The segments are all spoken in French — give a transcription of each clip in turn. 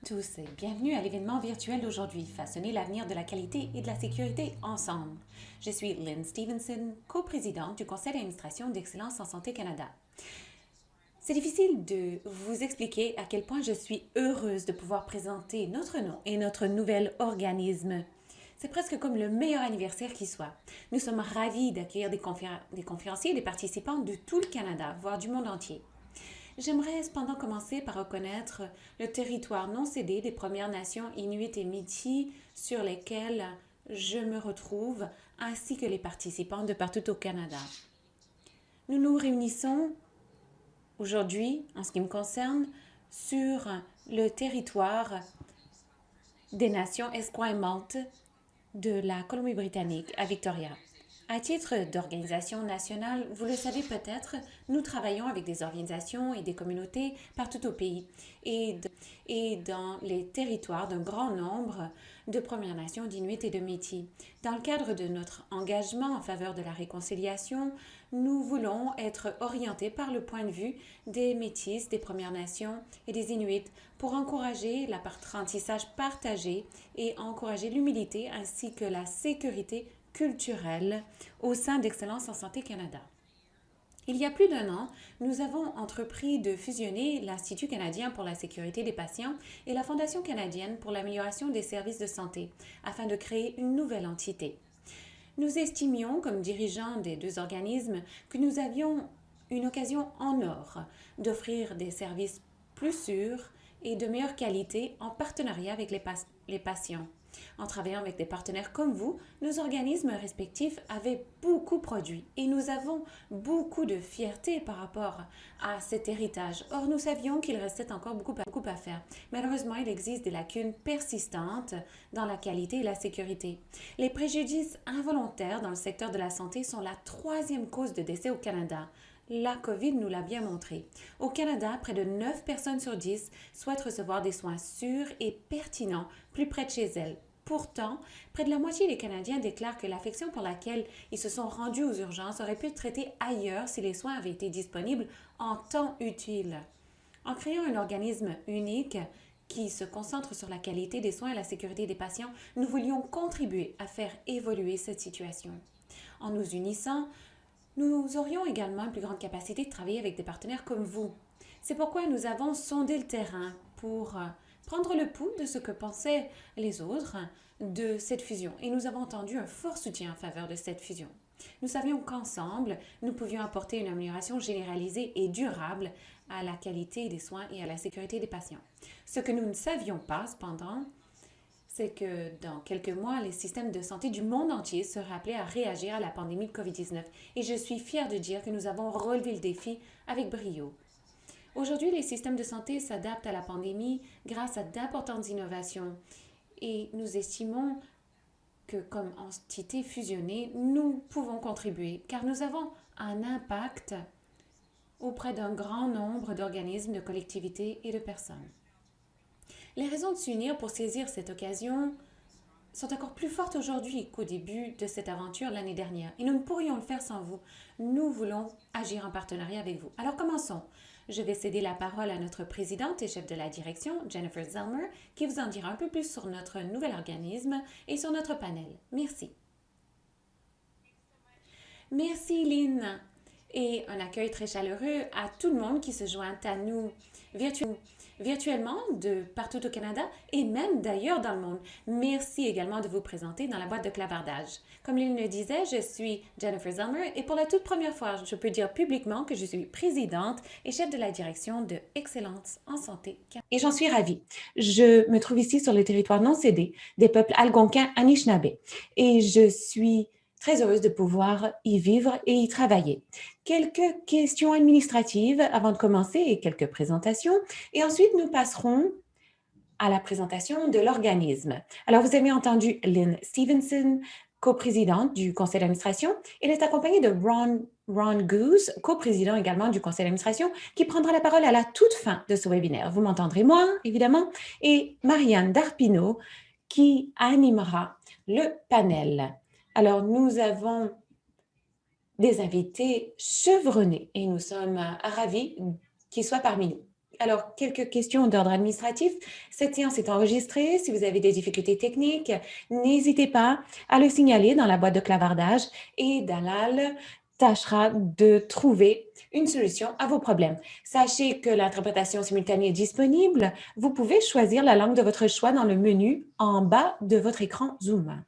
tous et bienvenue à l'événement virtuel d'aujourd'hui, Façonner l'avenir de la qualité et de la sécurité ensemble. Je suis Lynn Stevenson, coprésidente du Conseil d'administration d'Excellence en Santé Canada. C'est difficile de vous expliquer à quel point je suis heureuse de pouvoir présenter notre nom et notre nouvel organisme. C'est presque comme le meilleur anniversaire qui soit. Nous sommes ravis d'accueillir des conférenciers et des participants de tout le Canada, voire du monde entier. J'aimerais cependant commencer par reconnaître le territoire non cédé des Premières Nations Inuit et Métis sur lesquels je me retrouve, ainsi que les participants de partout au Canada. Nous nous réunissons aujourd'hui, en ce qui me concerne, sur le territoire des nations esquimalt de la Colombie-Britannique à Victoria. À titre d'organisation nationale, vous le savez peut-être, nous travaillons avec des organisations et des communautés partout au pays et dans les territoires d'un grand nombre de Premières Nations, d'Inuits et de Métis. Dans le cadre de notre engagement en faveur de la réconciliation, nous voulons être orientés par le point de vue des Métis, des Premières Nations et des Inuits pour encourager l'apprentissage partagé et encourager l'humilité ainsi que la sécurité culturelle au sein d'Excellence en Santé Canada. Il y a plus d'un an, nous avons entrepris de fusionner l'Institut canadien pour la sécurité des patients et la Fondation canadienne pour l'amélioration des services de santé afin de créer une nouvelle entité. Nous estimions, comme dirigeants des deux organismes, que nous avions une occasion en or d'offrir des services plus sûrs et de meilleure qualité en partenariat avec les patients. En travaillant avec des partenaires comme vous, nos organismes respectifs avaient beaucoup produit et nous avons beaucoup de fierté par rapport à cet héritage. Or, nous savions qu'il restait encore beaucoup à faire. Malheureusement, il existe des lacunes persistantes dans la qualité et la sécurité. Les préjudices involontaires dans le secteur de la santé sont la troisième cause de décès au Canada. La COVID nous l'a bien montré. Au Canada, près de 9 personnes sur 10 souhaitent recevoir des soins sûrs et pertinents plus près de chez elles. Pourtant, près de la moitié des Canadiens déclarent que l'affection pour laquelle ils se sont rendus aux urgences aurait pu être traitée ailleurs si les soins avaient été disponibles en temps utile. En créant un organisme unique qui se concentre sur la qualité des soins et la sécurité des patients, nous voulions contribuer à faire évoluer cette situation. En nous unissant, nous aurions également une plus grande capacité de travailler avec des partenaires comme vous. C'est pourquoi nous avons sondé le terrain pour prendre le pouls de ce que pensaient les autres de cette fusion. Et nous avons entendu un fort soutien en faveur de cette fusion. Nous savions qu'ensemble, nous pouvions apporter une amélioration généralisée et durable à la qualité des soins et à la sécurité des patients. Ce que nous ne savions pas, cependant, c'est que dans quelques mois, les systèmes de santé du monde entier seraient appelés à réagir à la pandémie de COVID-19. Et je suis fière de dire que nous avons relevé le défi avec brio. Aujourd'hui, les systèmes de santé s'adaptent à la pandémie grâce à d'importantes innovations. Et nous estimons que comme entité fusionnée, nous pouvons contribuer car nous avons un impact auprès d'un grand nombre d'organismes, de collectivités et de personnes. Les raisons de s'unir pour saisir cette occasion sont encore plus fortes aujourd'hui qu'au début de cette aventure l'année dernière. Et nous ne pourrions le faire sans vous. Nous voulons agir en partenariat avec vous. Alors commençons. Je vais céder la parole à notre présidente et chef de la direction, Jennifer Zelmer, qui vous en dira un peu plus sur notre nouvel organisme et sur notre panel. Merci. Merci Lynn et un accueil très chaleureux à tout le monde qui se joint à nous virtuellement de partout au Canada et même d'ailleurs dans le monde. Merci également de vous présenter dans la boîte de clavardage. Comme Lynn le disait, je suis Jennifer Zelmer et pour la toute première fois, je peux dire publiquement que je suis présidente et chef de la direction de Excellence en Santé Canada. Et j'en suis ravie. Je me trouve ici sur le territoire non cédé des peuples algonquins Anishinaabe et je suis très heureuse de pouvoir y vivre et y travailler. Quelques questions administratives avant de commencer et quelques présentations. Et ensuite, nous passerons à la présentation de l'organisme. Alors, vous avez entendu Lynn Stevenson, coprésidente du conseil d'administration. Elle est accompagnée de Ron Goose, coprésident également du conseil d'administration, qui prendra la parole à la toute fin de ce webinaire. Vous m'entendrez moi, évidemment, et Marianne Darpino, qui animera le panel. Alors, nous avons des invités chevronnés et nous sommes ravis qu'ils soient parmi nous. Alors, quelques questions d'ordre administratif. Cette séance est enregistrée. Si vous avez des difficultés techniques, n'hésitez pas à le signaler dans la boîte de clavardage et Dalal tâchera de trouver une solution à vos problèmes. Sachez que l'interprétation simultanée est disponible. Vous pouvez choisir la langue de votre choix dans le menu en bas de votre écran Zoom.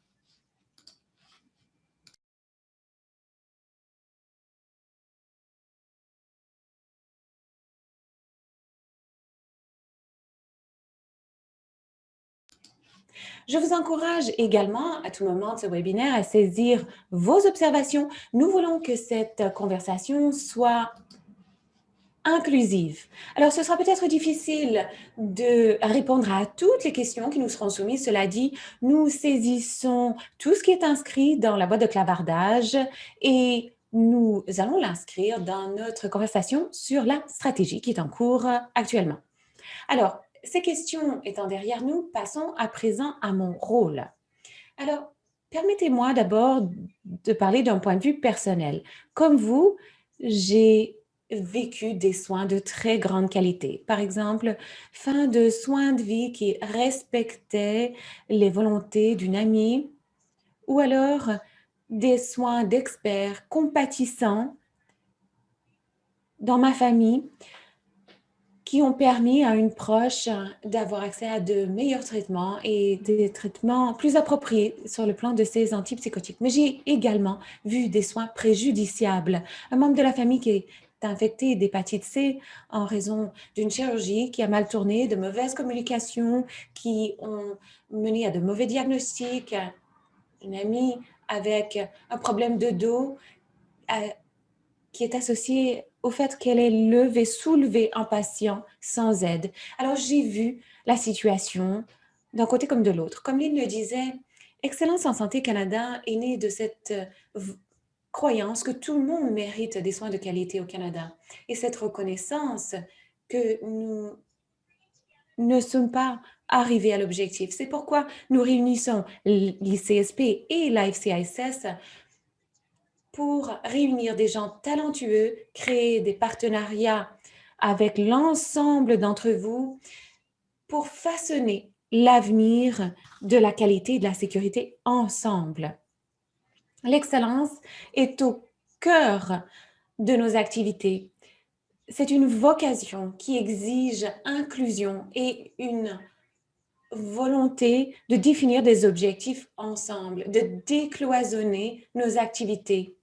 Je vous encourage également à tout moment de ce webinaire à saisir vos observations. Nous voulons que cette conversation soit inclusive. Alors, ce sera peut-être difficile de répondre à toutes les questions qui nous seront soumises. Cela dit, nous saisissons tout ce qui est inscrit dans la boîte de clavardage et nous allons l'inscrire dans notre conversation sur la stratégie qui est en cours actuellement. Alors, ces questions étant derrière nous, passons à présent à mon rôle. Alors, permettez-moi d'abord de parler d'un point de vue personnel. Comme vous, j'ai vécu des soins de très grande qualité. Par exemple, fin de soins de vie qui respectaient les volontés d'une amie ou alors des soins d'experts compatissants dans ma famille qui ont permis à une proche d'avoir accès à de meilleurs traitements et des traitements plus appropriés sur le plan de ses antipsychotiques. Mais j'ai également vu des soins préjudiciables. Un membre de la famille qui est infecté d'hépatite C en raison d'une chirurgie qui a mal tourné, de mauvaises communications qui ont mené à de mauvais diagnostics, une amie avec un problème de dos qui est associée au fait qu'elle ait levé, soulevé un patient sans aide. Alors, j'ai vu la situation d'un côté comme de l'autre. Comme Lynn le disait, Excellence en Santé Canada est née de cette croyance que tout le monde mérite des soins de qualité au Canada et cette reconnaissance que nous ne sommes pas arrivés à l'objectif. C'est pourquoi nous réunissons l'ICSP et la FCISS pour réunir des gens talentueux, créer des partenariats avec l'ensemble d'entre vous pour façonner l'avenir de la qualité et de la sécurité ensemble. L'excellence est au cœur de nos activités. C'est une vocation qui exige inclusion et une volonté de définir des objectifs ensemble, de décloisonner nos activités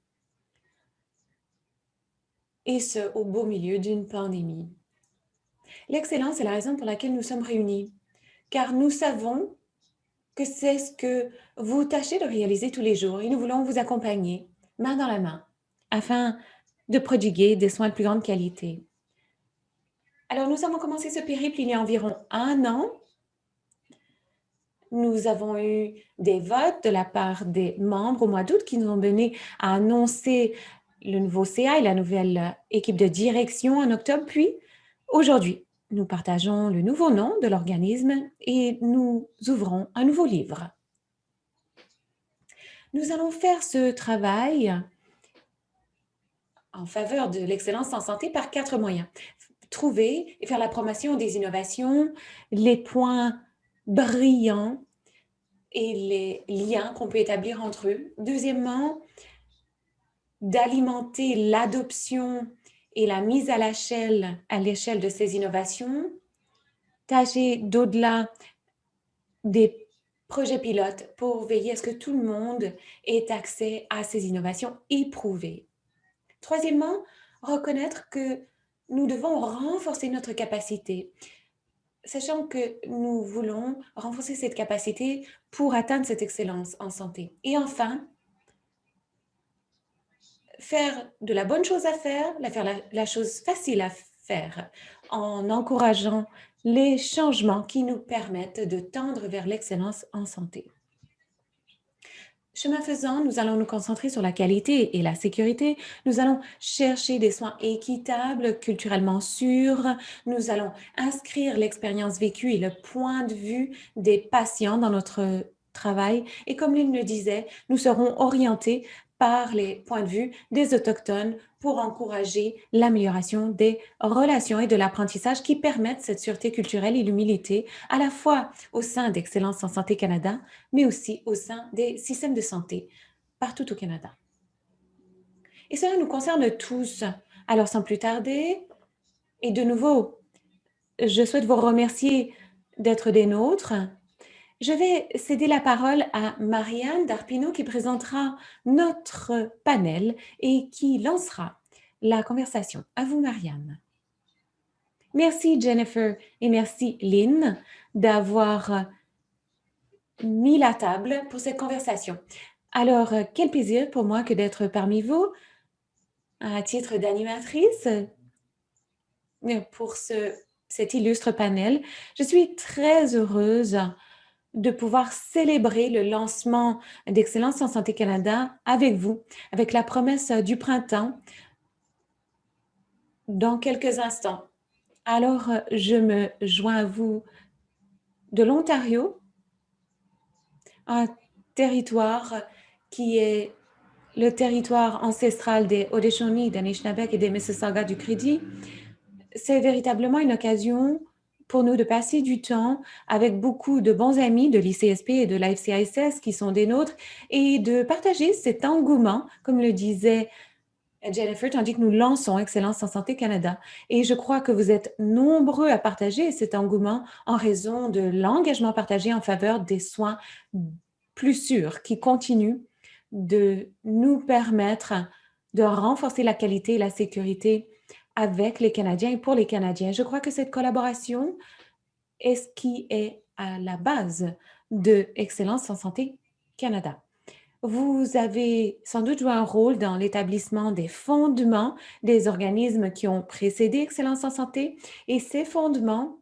et ce, au beau milieu d'une pandémie. L'excellence est la raison pour laquelle nous sommes réunis, car nous savons que c'est ce que vous tâchez de réaliser tous les jours et nous voulons vous accompagner, main dans la main, afin de prodiguer des soins de plus grande qualité. Alors, nous avons commencé ce périple il y a environ 1 an. Nous avons eu des votes de la part des membres au mois d'août qui nous ont mené à annoncer le nouveau CA et la nouvelle équipe de direction en octobre. Puis, aujourd'hui, nous partageons le nouveau nom de l'organisme et nous ouvrons un nouveau livre. Nous allons faire ce travail en faveur de l'excellence en santé par 4 moyens. Trouver et faire la promotion des innovations, les points brillants et les liens qu'on peut établir entre eux. Deuxièmement, d'alimenter l'adoption et la mise à l'échelle de ces innovations. Tâcher d'au-delà des projets pilotes pour veiller à ce que tout le monde ait accès à ces innovations éprouvées. Troisièmement, reconnaître que nous devons renforcer notre capacité, sachant que nous voulons renforcer cette capacité pour atteindre cette excellence en santé. Et enfin, faire de la bonne chose à faire, la chose facile à faire, en encourageant les changements qui nous permettent de tendre vers l'excellence en santé. Chemin faisant, nous allons nous concentrer sur la qualité et la sécurité. Nous allons chercher des soins équitables, culturellement sûrs. Nous allons inscrire l'expérience vécue et le point de vue des patients dans notre travail. Et comme Lynn le disait, nous serons orientés par les points de vue des Autochtones pour encourager l'amélioration des relations et de l'apprentissage qui permettent cette sûreté culturelle et l'humilité à la fois au sein d'Excellence en santé Canada, mais aussi au sein des systèmes de santé partout au Canada. Et cela nous concerne tous. Alors, sans plus tarder, et de nouveau, je souhaite vous remercier d'être des nôtres. Je vais céder la parole à Marianne Darpino qui présentera notre panel et qui lancera la conversation. À vous, Marianne. Merci, Jennifer, et merci, Lynn, d'avoir mis la table pour cette conversation. Alors, quel plaisir pour moi que d'être parmi vous à titre d'animatrice pour cet illustre panel. Je suis très heureuse de pouvoir célébrer le lancement d'Excellence en santé Canada avec vous, avec la promesse du printemps dans quelques instants. Alors, je me joins à vous de l'Ontario, un territoire qui est le territoire ancestral des Haudéchaunie, des Anishinabek et des Mississauga du Crédit. C'est véritablement une occasion pour nous de passer du temps avec beaucoup de bons amis de l'ICSP et de la FCISS qui sont des nôtres et de partager cet engouement, comme le disait Jennifer, tandis que nous lançons Excellence en santé Canada. Et je crois que vous êtes nombreux à partager cet engouement en raison de l'engagement partagé en faveur des soins plus sûrs qui continuent de nous permettre de renforcer la qualité et la sécurité avec les Canadiens et pour les Canadiens. Je crois que cette collaboration est ce qui est à la base de Excellence en santé Canada. Vous avez sans doute joué un rôle dans l'établissement des fondements des organismes qui ont précédé Excellence en santé et ces fondements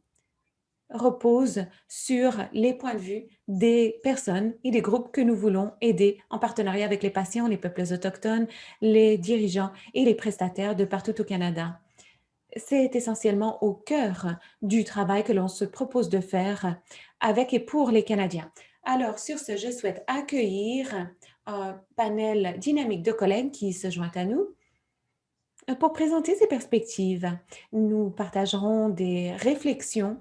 reposent sur les points de vue des personnes et des groupes que nous voulons aider en partenariat avec les patients, les peuples autochtones, les dirigeants et les prestataires de partout au Canada. C'est essentiellement au cœur du travail que l'on se propose de faire avec et pour les Canadiens. Alors, sur ce, je souhaite accueillir un panel dynamique de collègues qui se joint à nous pour présenter ces perspectives. Nous partagerons des réflexions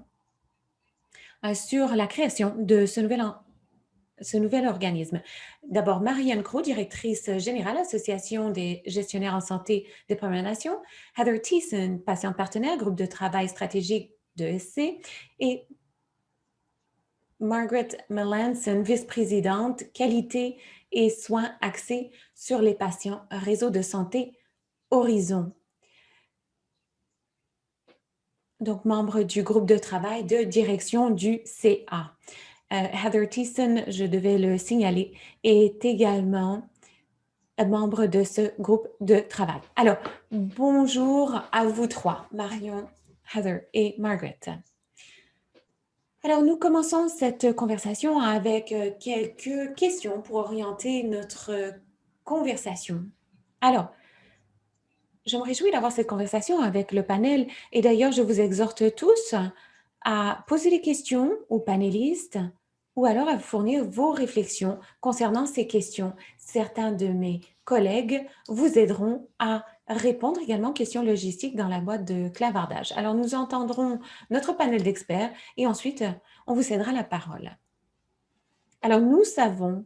sur la création de ce nouvel organisme. D'abord, Marianne Crowe, directrice générale, Association des gestionnaires en santé des Premières Nations, Heather Thiessen, patiente partenaire, groupe de travail stratégique de SC, et Margaret Melanson, vice-présidente, qualité et soins axés sur les patients, réseau de santé Horizon. Donc, membre du groupe de travail de direction du CA. Heather Thiessen, je devais le signaler, est également membre de ce groupe de travail. Alors, bonjour à vous trois, Marion, Heather et Margaret. Alors, nous commençons cette conversation avec quelques questions pour orienter notre conversation. Alors, je me réjouis d'avoir cette conversation avec le panel et d'ailleurs, je vous exhorte tous à poser des questions aux panélistes ou alors à fournir vos réflexions concernant ces questions. Certains de mes collègues vous aideront à répondre également aux questions logistiques dans la boîte de clavardage. Alors, nous entendrons notre panel d'experts et ensuite, on vous cédera la parole. Alors, nous savons,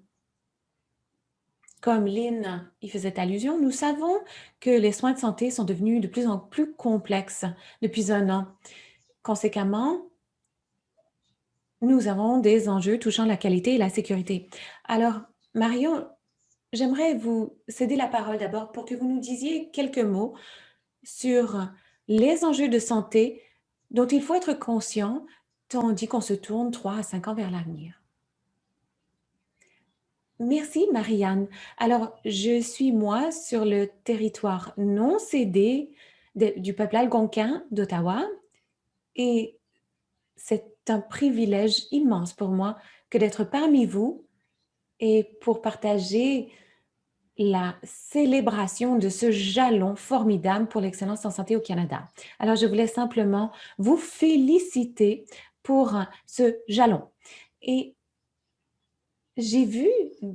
comme Lynn y faisait allusion, nous savons que les soins de santé sont devenus de plus en plus complexes depuis un an. Conséquemment, nous avons des enjeux touchant la qualité et la sécurité. Alors, Marion, j'aimerais vous céder la parole d'abord pour que vous nous disiez quelques mots sur les enjeux de santé dont il faut être conscient tandis qu'on se tourne 3 à 5 ans vers l'avenir. Merci, Marianne. Alors, je suis, moi, sur le territoire non cédé du peuple algonquin d'Ottawa et c'est un privilège immense pour moi que d'être parmi vous et pour partager la célébration de ce jalon formidable pour l'excellence en santé au Canada. Alors, je voulais simplement vous féliciter pour ce jalon. Et j'ai vu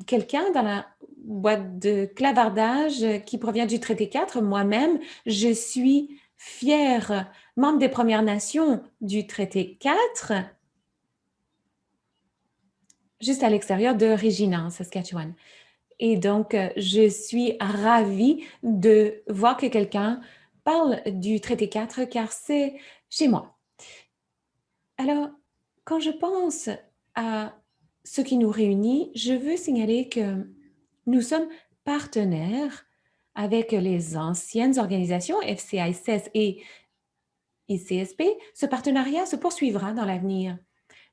quelqu'un boîte de clavardage qui provient du traité 4. Moi-même, je suis fière membre des Premières Nations du traité 4, juste à l'extérieur de Regina, en Saskatchewan. Et donc, je suis ravie de voir que quelqu'un parle du traité 4 car c'est chez moi. Alors, quand je pense à ce qui nous réunit, je veux signaler que nous sommes partenaires avec les anciennes organisations FCICS et ICSP. Ce partenariat se poursuivra dans l'avenir.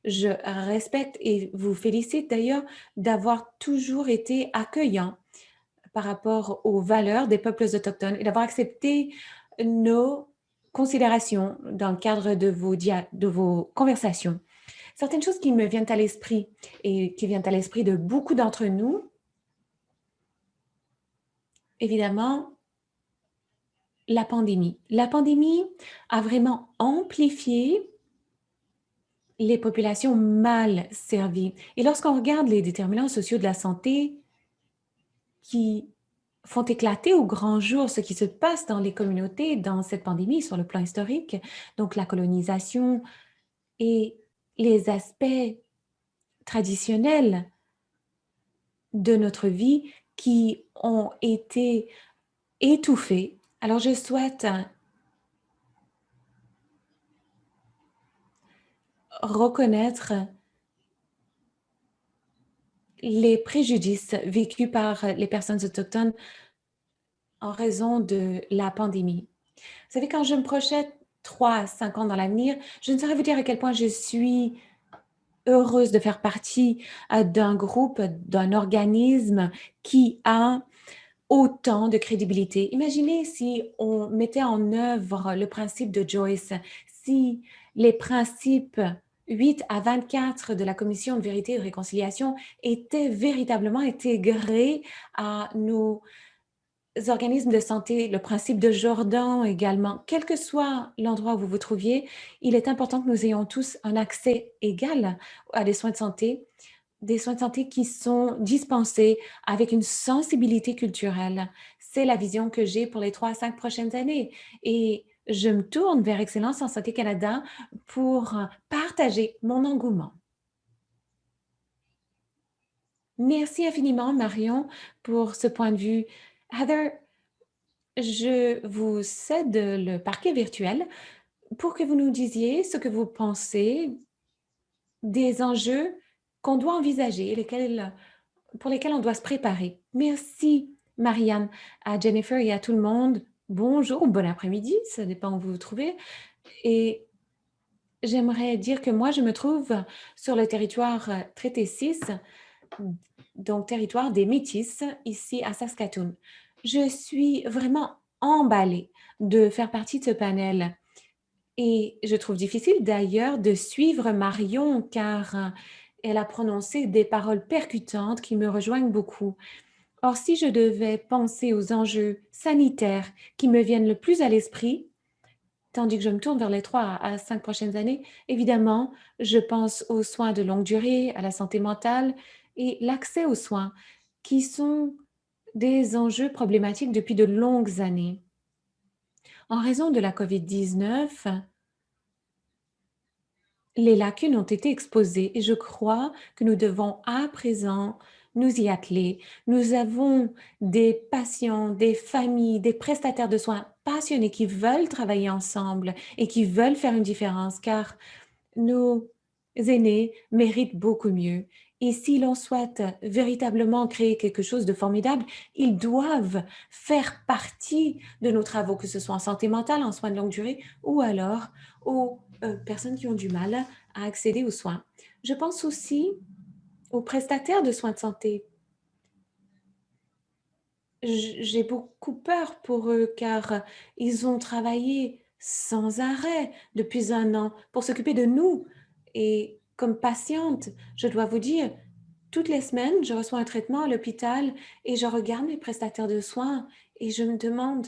Je respecte et vous félicite d'ailleurs d'avoir toujours été accueillant par rapport aux valeurs des peuples autochtones et d'avoir accepté nos considérations dans le cadre de vos conversations. Certaines choses qui me viennent à l'esprit et qui viennent à l'esprit de beaucoup d'entre nous, évidemment, la pandémie. La pandémie a vraiment amplifié les populations mal servies. Et lorsqu'on regarde les déterminants sociaux de la santé qui font éclater au grand jour ce qui se passe dans les communautés dans cette pandémie sur le plan historique, donc la colonisation et les aspects traditionnels de notre vie qui ont été étouffés. Alors, je souhaite reconnaître les préjudices vécus par les personnes autochtones en raison de la pandémie. Vous savez, quand je me projette 3 à 5 ans dans l'avenir, je ne saurais vous dire à quel point je suis heureuse de faire partie d'un groupe, d'un organisme qui a autant de crédibilité. Imaginez si on mettait en œuvre le principe de Joyce, si les principes 8 à 24 de la Commission de vérité et de réconciliation étaient véritablement intégrés à nos organismes de santé, le principe de Jordan également. Quel que soit l'endroit où vous vous trouviez, il est important que nous ayons tous un accès égal à des soins de santé qui sont dispensés avec une sensibilité culturelle. C'est la vision que j'ai pour les 3 à 5 prochaines années. Et je me tourne vers Excellence en Santé Canada pour partager mon engouement. Merci infiniment, Marion, pour ce point de vue. Heather, je vous cède le parquet virtuel pour que vous nous disiez ce que vous pensez des enjeux qu'on doit envisager, pour lesquels on doit se préparer. Merci, Marianne, à Jennifer et à tout le monde. Bonjour ou bon après-midi, ça dépend où vous vous trouvez. Et j'aimerais dire que moi, je me trouve sur le territoire traité 6, donc territoire des Métis, ici à Saskatoon. Je suis vraiment emballée de faire partie de ce panel. Et je trouve difficile d'ailleurs de suivre Marion car elle a prononcé des paroles percutantes qui me rejoignent beaucoup. Or, si je devais penser aux enjeux sanitaires qui me viennent le plus à l'esprit, tandis que je me tourne vers les 3 à 5 prochaines années, évidemment, je pense aux soins de longue durée, à la santé mentale et l'accès aux soins, qui sont des enjeux problématiques depuis de longues années. En raison de la COVID-19, les lacunes ont été exposées et je crois que nous devons à présent nous y atteler. Nous avons des patients, des familles, des prestataires de soins passionnés qui veulent travailler ensemble et qui veulent faire une différence car nos aînés méritent beaucoup mieux. Et si l'on souhaite véritablement créer quelque chose de formidable, ils doivent faire partie de nos travaux, que ce soit en santé mentale, en soins de longue durée ou alors aux personnes qui ont du mal à accéder aux soins. Je pense aussi aux prestataires de soins de santé. J'ai beaucoup peur pour eux car ils ont travaillé sans arrêt depuis 1 an pour s'occuper de nous. Et comme patiente, je dois vous dire, toutes les semaines, je reçois un traitement à l'hôpital et je regarde mes prestataires de soins et je me demande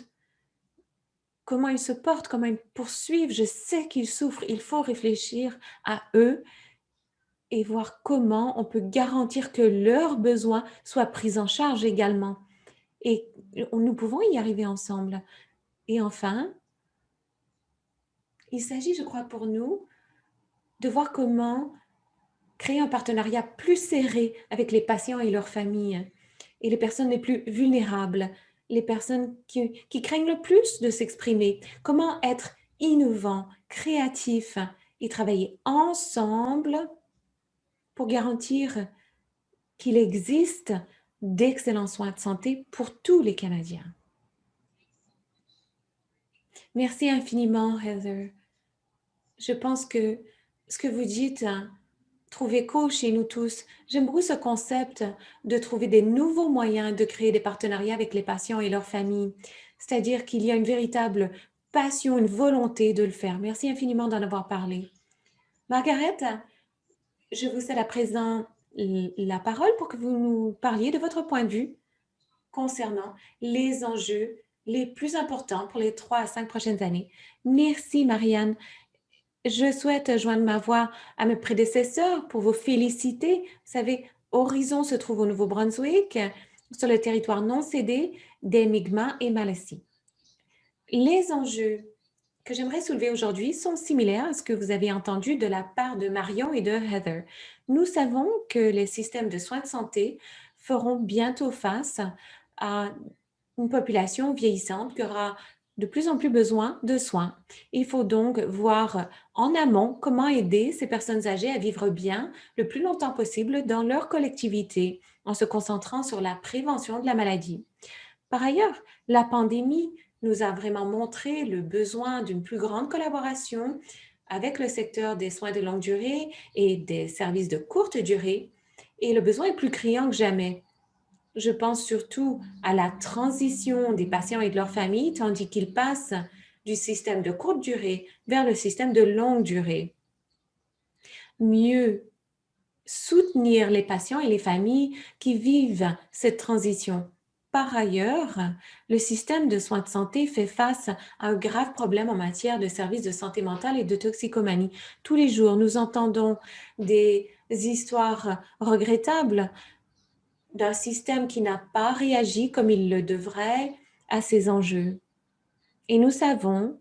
comment ils se portent, comment ils poursuivent. Je sais qu'ils souffrent. Il faut réfléchir à eux et voir comment on peut garantir que leurs besoins soient pris en charge également. Et nous pouvons y arriver ensemble. Et enfin, il s'agit, je crois, pour nous, de voir comment créer un partenariat plus serré avec les patients et leurs familles et les personnes les plus vulnérables, les personnes qui craignent le plus de s'exprimer. Comment être innovant, créatif et travailler ensemble pour garantir qu'il existe d'excellents soins de santé pour tous les Canadiens. Merci infiniment, Heather. Je pense que ce que vous dites trouve écho chez nous tous. J'aime beaucoup ce concept de trouver des nouveaux moyens de créer des partenariats avec les patients et leurs familles. C'est-à-dire qu'il y a une véritable passion, une volonté de le faire. Merci infiniment d'en avoir parlé. Margaret, je vous cède à présent la parole pour que vous nous parliez de votre point de vue concernant les enjeux les plus importants pour les 3 à 5 prochaines années. Merci, Marianne. Je souhaite joindre ma voix à mes prédécesseurs pour vous féliciter. Vous savez, Horizon se trouve au Nouveau-Brunswick, sur le territoire non cédé des Mi'kmaq et Malassis. Les enjeux que j'aimerais soulever aujourd'hui sont similaires à ce que vous avez entendu de la part de Marion et de Heather. Nous savons que les systèmes de soins de santé feront bientôt face à une population vieillissante qui aura de plus en plus besoin de soins. Il faut donc voir en amont comment aider ces personnes âgées à vivre bien le plus longtemps possible dans leur collectivité en se concentrant sur la prévention de la maladie. Par ailleurs, la pandémie nous a vraiment montré le besoin d'une plus grande collaboration avec le secteur des soins de longue durée et des services de courte durée, et le besoin est plus criant que jamais. Je pense surtout à la transition des patients et de leurs familles, tandis qu'ils passent du système de courte durée vers le système de longue durée. Mieux soutenir les patients et les familles qui vivent cette transition. Par ailleurs, le système de soins de santé fait face à un grave problème en matière de services de santé mentale et de toxicomanie. Tous les jours, nous entendons des histoires regrettables d'un système qui n'a pas réagi comme il le devrait à ces enjeux. Et nous savons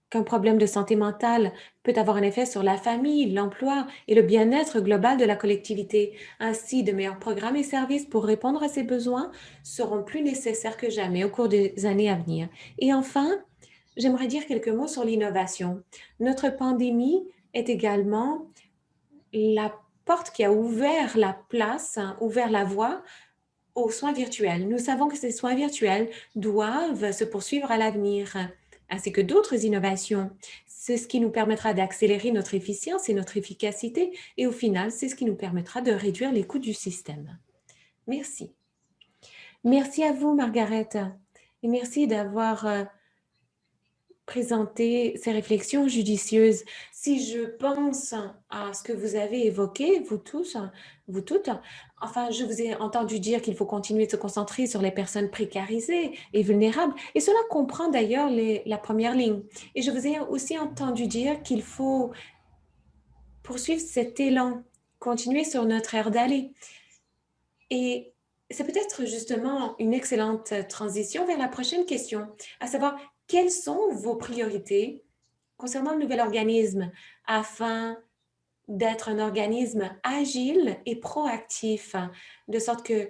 qu'un problème de santé mentale peut avoir un effet sur la famille, l'emploi et le bien-être global de la collectivité. Ainsi, de meilleurs programmes et services pour répondre à ces besoins seront plus nécessaires que jamais au cours des années à venir. Et enfin, j'aimerais dire quelques mots sur l'innovation. Notre pandémie est également la porte qui a ouvert la place, ouvert la voie aux soins virtuels. Nous savons que ces soins virtuels doivent se poursuivre à l'avenir, ainsi que d'autres innovations. C'est ce qui nous permettra d'accélérer notre efficience et notre efficacité, et au final, c'est ce qui nous permettra de réduire les coûts du système. Merci. Merci à vous, Margaret, et merci d'avoir présenter ces réflexions judicieuses. Si je pense à ce que vous avez évoqué, vous tous, vous toutes, enfin, je vous ai entendu dire qu'il faut continuer de se concentrer sur les personnes précarisées et vulnérables, et cela comprend d'ailleurs la première ligne. Et je vous ai aussi entendu dire qu'il faut poursuivre cet élan, continuer sur notre aire d'aller. Et c'est peut-être justement une excellente transition vers la prochaine question, à savoir quelles sont vos priorités concernant le nouvel organisme afin d'être un organisme agile et proactif, de sorte que,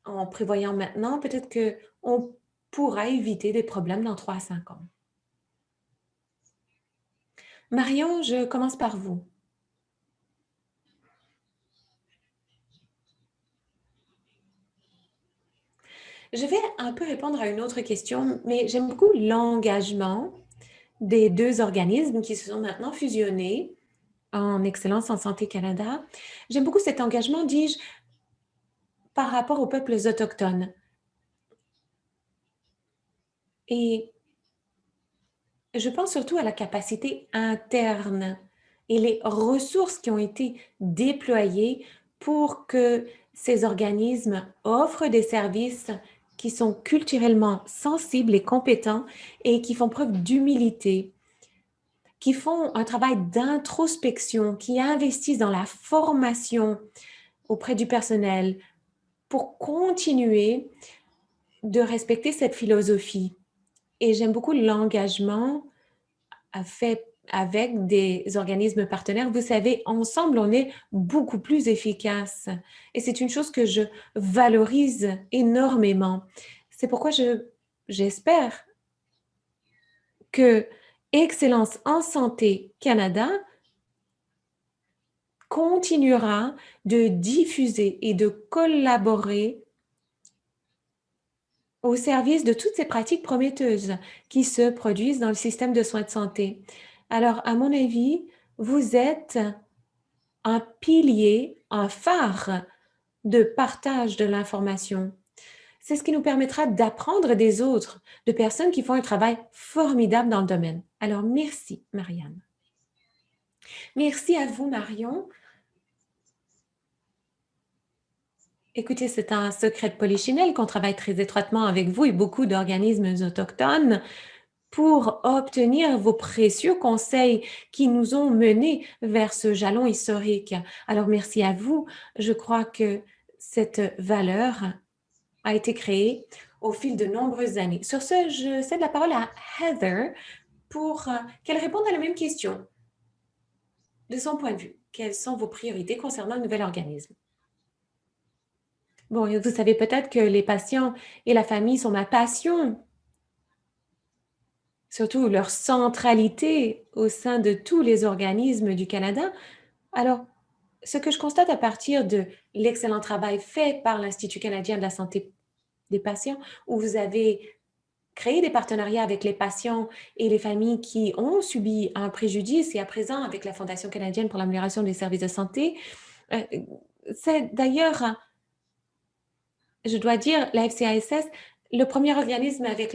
en prévoyant maintenant, peut-être qu'on pourra éviter des problèmes dans 3 à 5 ans. Marion, je commence par vous. Je vais un peu répondre à une autre question, mais j'aime beaucoup l'engagement des 2 organismes qui se sont maintenant fusionnés en Excellence en Santé Canada. J'aime beaucoup cet engagement, dis-je, par rapport aux peuples autochtones. Et je pense surtout à la capacité interne et les ressources qui ont été déployées pour que ces organismes offrent des services qui sont culturellement sensibles et compétents et qui font preuve d'humilité, qui font un travail d'introspection, qui investissent dans la formation auprès du personnel pour continuer de respecter cette philosophie. Et j'aime beaucoup l'engagement fait avec des organismes partenaires. Vous savez, ensemble, on est beaucoup plus efficace. Et c'est une chose que je valorise énormément. C'est pourquoi j'espère que Excellence en santé Canada continuera de diffuser et de collaborer au service de toutes ces pratiques prometteuses qui se produisent dans le système de soins de santé. Alors, à mon avis, vous êtes un pilier, un phare de partage de l'information. C'est ce qui nous permettra d'apprendre des autres, de personnes qui font un travail formidable dans le domaine. Alors, merci, Marianne. Merci à vous, Marion. Écoutez, c'est un secret de Polichinelle qu'on travaille très étroitement avec vous et beaucoup d'organismes autochtones pour obtenir vos précieux conseils qui nous ont menés vers ce jalon historique. Alors, merci à vous. Je crois que cette valeur a été créée au fil de nombreuses années. Sur ce, je cède la parole à Heather pour qu'elle réponde à la même question. De son point de vue, quelles sont vos priorités concernant le nouvel organisme? Bon, vous savez peut-être que les patients et la famille sont ma passion, surtout leur centralité au sein de tous les organismes du Canada. Alors, ce que je constate à partir de l'excellent travail fait par l'Institut canadien de la santé des patients, où vous avez créé des partenariats avec les patients et les familles qui ont subi un préjudice et à présent avec la Fondation canadienne pour l'amélioration des services de santé. C'est d'ailleurs, je dois dire, la FCASS, le premier organisme avec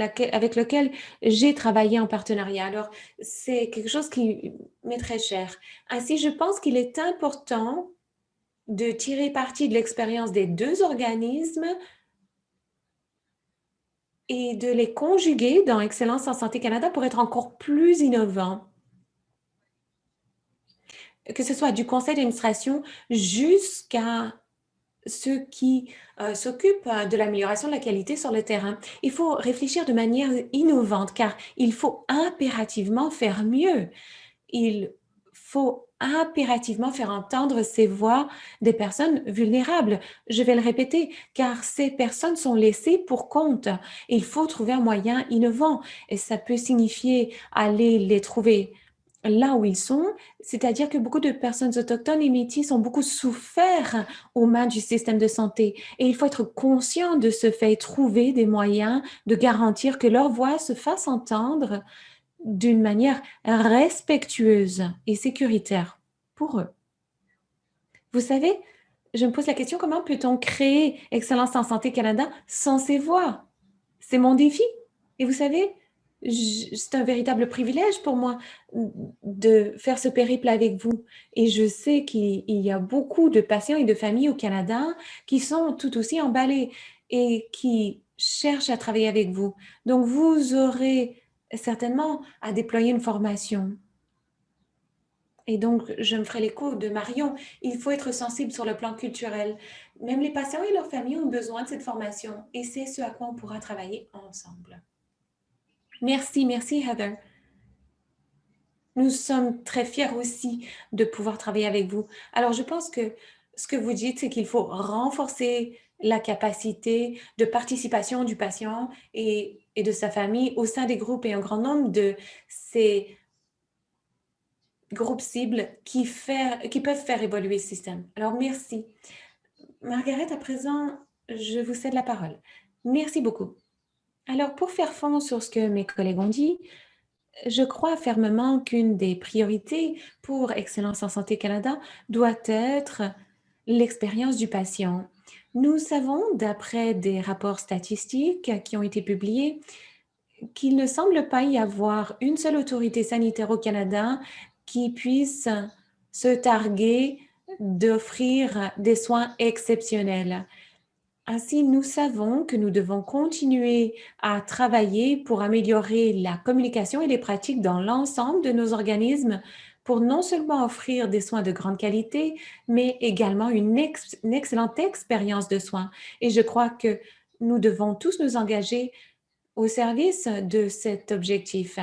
lequel j'ai travaillé en partenariat. Alors, c'est quelque chose qui m'est très cher. Ainsi, je pense qu'il est important de tirer parti de l'expérience des deux organismes et de les conjuguer dans Excellence en santé Canada pour être encore plus innovants. Que ce soit du conseil d'administration jusqu'à ceux qui s'occupent de l'amélioration de la qualité sur le terrain. Il faut réfléchir de manière innovante car il faut impérativement faire mieux. Il faut impérativement faire entendre ces voix des personnes vulnérables. Je vais le répéter, car ces personnes sont laissées pour compte. Il faut trouver un moyen innovant et ça peut signifier aller les trouver là où ils sont, c'est-à-dire que beaucoup de personnes autochtones et métis ont beaucoup souffert aux mains du système de santé et il faut être conscient de ce fait, trouver des moyens de garantir que leur voix se fasse entendre d'une manière respectueuse et sécuritaire pour eux. Vous savez, je me pose la question, comment peut-on créer Excellence en santé Canada sans ces voix? C'est mon défi. Et vous savez, c'est un véritable privilège pour moi de faire ce périple avec vous. Et je sais qu'il y a beaucoup de patients et de familles au Canada qui sont tout aussi emballés et qui cherchent à travailler avec vous. Donc, vous aurez certainement à déployer une formation. Et donc, je me ferai l'écho de Marion. Il faut être sensible sur le plan culturel. Même les patients et leurs familles ont besoin de cette formation et c'est ce à quoi on pourra travailler ensemble. Merci, merci Heather. Nous sommes très fiers aussi de pouvoir travailler avec vous. Alors, je pense que ce que vous dites, c'est qu'il faut renforcer la capacité de participation du patient et de sa famille au sein des groupes et un grand nombre de ces groupes cibles qui peuvent faire évoluer le système. Alors, merci. Margaret, à présent, je vous cède la parole. Merci beaucoup. Alors, pour faire fond sur ce que mes collègues ont dit, je crois fermement qu'une des priorités pour Excellence en santé Canada doit être l'expérience du patient. Nous savons, d'après des rapports statistiques qui ont été publiés, qu'il ne semble pas y avoir une seule autorité sanitaire au Canada qui puisse se targuer d'offrir des soins exceptionnels. Ainsi, nous savons que nous devons continuer à travailler pour améliorer la communication et les pratiques dans l'ensemble de nos organismes pour non seulement offrir des soins de grande qualité, mais également une excellente expérience de soins. Et je crois que nous devons tous nous engager au service de cet objectif.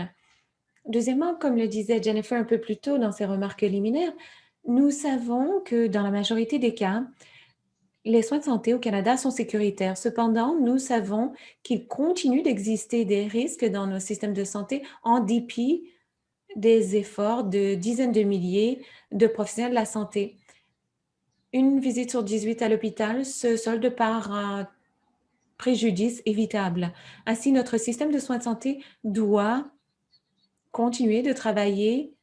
Deuxièmement, comme le disait Jennifer un peu plus tôt dans ses remarques liminaires, nous savons que dans la majorité des cas, les soins de santé au Canada sont sécuritaires. Cependant, nous savons qu'il continue d'exister des risques dans nos systèmes de santé en dépit des efforts de dizaines de milliers de professionnels de la santé. Une visite sur 18 à l'hôpital se solde par un préjudice évitable. Ainsi, notre système de soins de santé doit continuer de travailler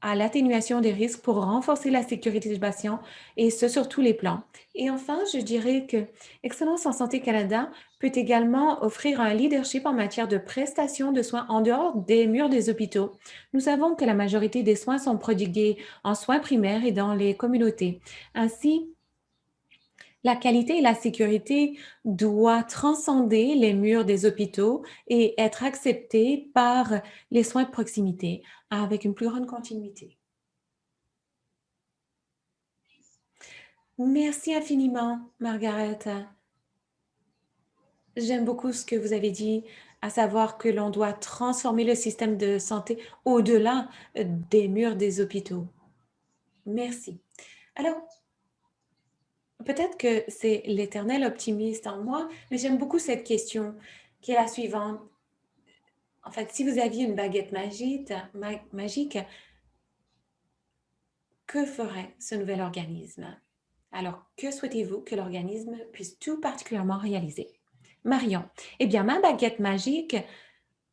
à l'atténuation des risques pour renforcer la sécurité des patients et ce sur tous les plans. Et enfin, je dirais que Excellence en santé Canada peut également offrir un leadership en matière de prestation de soins en dehors des murs des hôpitaux. Nous savons que la majorité des soins sont prodigués en soins primaires et dans les communautés. Ainsi, la qualité et la sécurité doivent transcender les murs des hôpitaux et être acceptées par les soins de proximité avec une plus grande continuité. Merci infiniment, Margaret. J'aime beaucoup ce que vous avez dit, à savoir que l'on doit transformer le système de santé au-delà des murs des hôpitaux. Merci. Alors, peut-être que c'est l'éternel optimiste en moi, mais j'aime beaucoup cette question qui est la suivante. En fait, si vous aviez une baguette magique, que ferait ce nouvel organisme? Alors, que souhaitez-vous que l'organisme puisse tout particulièrement réaliser? Marion, eh bien, ma baguette magique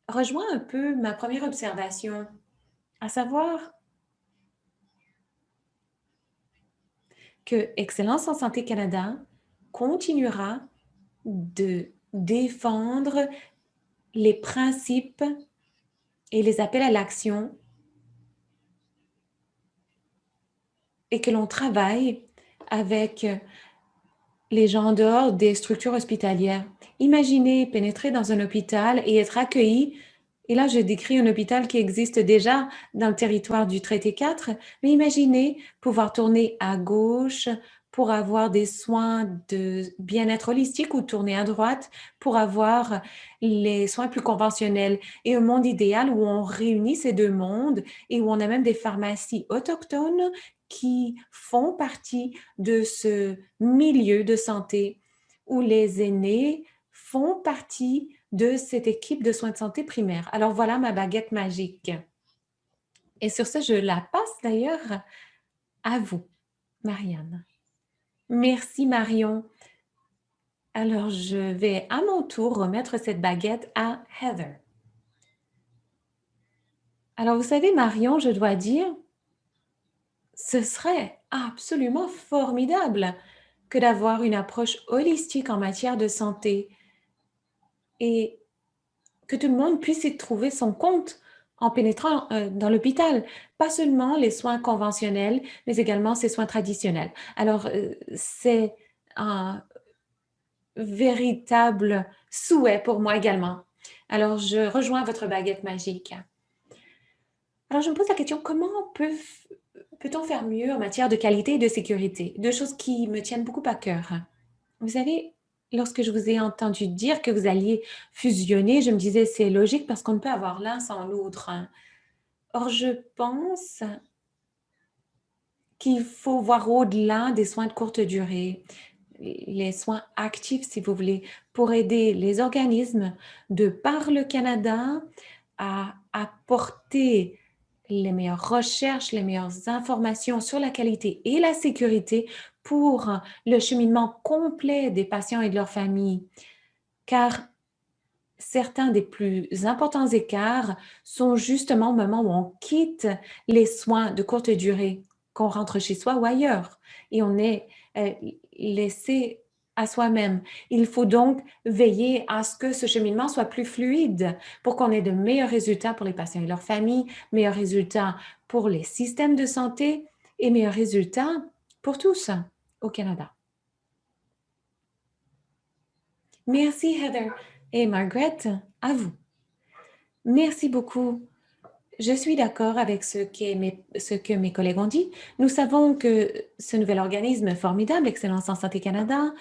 rejoint un peu ma première observation, à savoir que Excellence en santé Canada continuera de défendre les principes et les appels à l'action et que l'on travaille avec les gens en dehors des structures hospitalières. Imaginez pénétrer dans un hôpital et être accueilli. Et là, je décris un hôpital qui existe déjà dans le territoire du traité 4, mais imaginez pouvoir tourner à gauche pour avoir des soins de bien-être holistique ou tourner à droite pour avoir les soins plus conventionnels. Et un monde idéal où on réunit ces deux mondes et où on a même des pharmacies autochtones qui font partie de ce milieu de santé où les aînés font partie de cette équipe de soins de santé primaire. Alors voilà ma baguette magique. Et sur ce, je la passe d'ailleurs à vous, Marianne. Merci Marion. Alors je vais à mon tour remettre cette baguette à Heather. Alors vous savez Marion, je dois dire, ce serait absolument formidable que d'avoir une approche holistique en matière de santé et que tout le monde puisse y trouver son compte en pénétrant dans l'hôpital. Pas seulement les soins conventionnels, mais également ces soins traditionnels. Alors, c'est un véritable souhait pour moi également. Alors, je rejoins votre baguette magique. Alors, je me pose la question, comment peut-on faire mieux en matière de qualité et de sécurité? Deux choses qui me tiennent beaucoup à cœur. Vous savez, lorsque je vous ai entendu dire que vous alliez fusionner, je me disais, c'est logique parce qu'on ne peut avoir l'un sans l'autre. Or, je pense qu'il faut voir au-delà des soins de courte durée, les soins actifs, si vous voulez, pour aider les organismes de par le Canada à apporter les meilleures recherches, les meilleures informations sur la qualité et la sécurité pour le cheminement complet des patients et de leurs familles. Car certains des plus importants écarts sont justement au moment où on quitte les soins de courte durée, qu'on rentre chez soi ou ailleurs, et on est laissé à soi-même. Il faut donc veiller à ce que ce cheminement soit plus fluide pour qu'on ait de meilleurs résultats pour les patients et leurs familles, meilleurs résultats pour les systèmes de santé et meilleurs résultats pour tous au Canada. Merci Heather et Margaret, à vous. Merci beaucoup. Je suis d'accord avec ce que mes collègues ont dit. Nous savons que ce nouvel organisme formidable, Excellence en Santé Canada,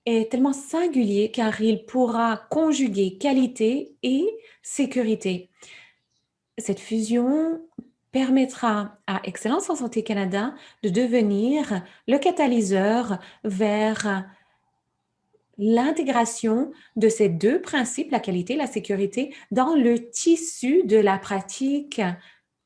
est tellement singulier car il pourra conjuguer qualité et sécurité. Cette fusion permettra à Excellence en Santé Canada de devenir le catalyseur vers l'intégration de ces deux principes, la qualité et la sécurité, dans le tissu de la pratique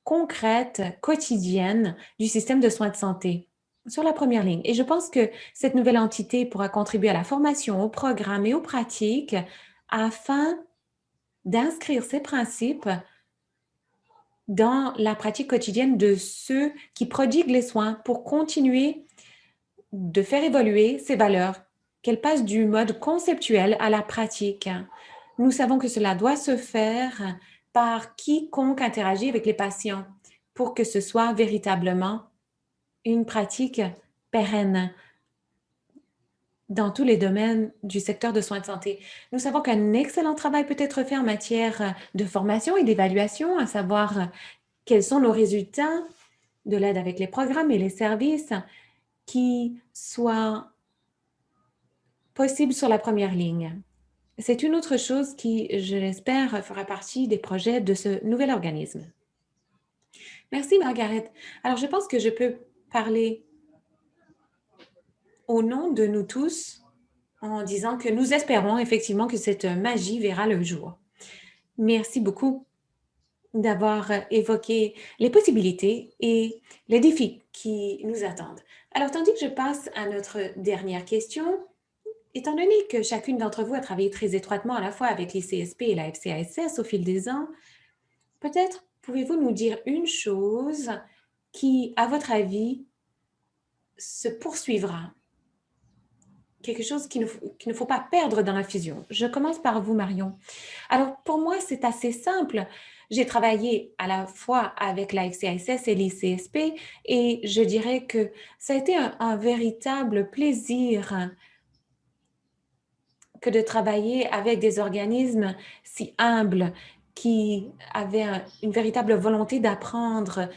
concrète, quotidienne du système de soins de santé sur la première ligne. Et je pense que cette nouvelle entité pourra contribuer à la formation, au programme et aux pratiques afin d'inscrire ces principes dans la pratique quotidienne de ceux qui prodiguent les soins pour continuer de faire évoluer ces valeurs, qu'elles passent du mode conceptuel à la pratique. Nous savons que cela doit se faire par quiconque interagit avec les patients pour que ce soit véritablement une pratique pérenne dans tous les domaines du secteur de soins de santé. Nous savons qu'un excellent travail peut être fait en matière de formation et d'évaluation, à savoir quels sont nos résultats de l'aide avec les programmes et les services qui soient possibles sur la première ligne. C'est une autre chose qui, je l'espère, fera partie des projets de ce nouvel organisme. Merci, Margaret. Alors, je pense que je peux parler au nom de nous tous en disant que nous espérons effectivement que cette magie verra le jour. Merci beaucoup d'avoir évoqué les possibilités et les défis qui nous attendent. Alors, tandis que je passe à notre dernière question, étant donné que chacune d'entre vous a travaillé très étroitement à la fois avec les CSP et la FCASS au fil des ans, peut-être pouvez-vous nous dire une chose qui, à votre avis, se poursuivra, quelque chose qu'il ne faut pas perdre dans la fusion. Je commence par vous, Marion. Alors, pour moi, c'est assez simple. J'ai travaillé à la fois avec la FCISS et les CSP et je dirais que ça a été un véritable plaisir que de travailler avec des organismes si humbles qui avaient une véritable volonté d'apprendre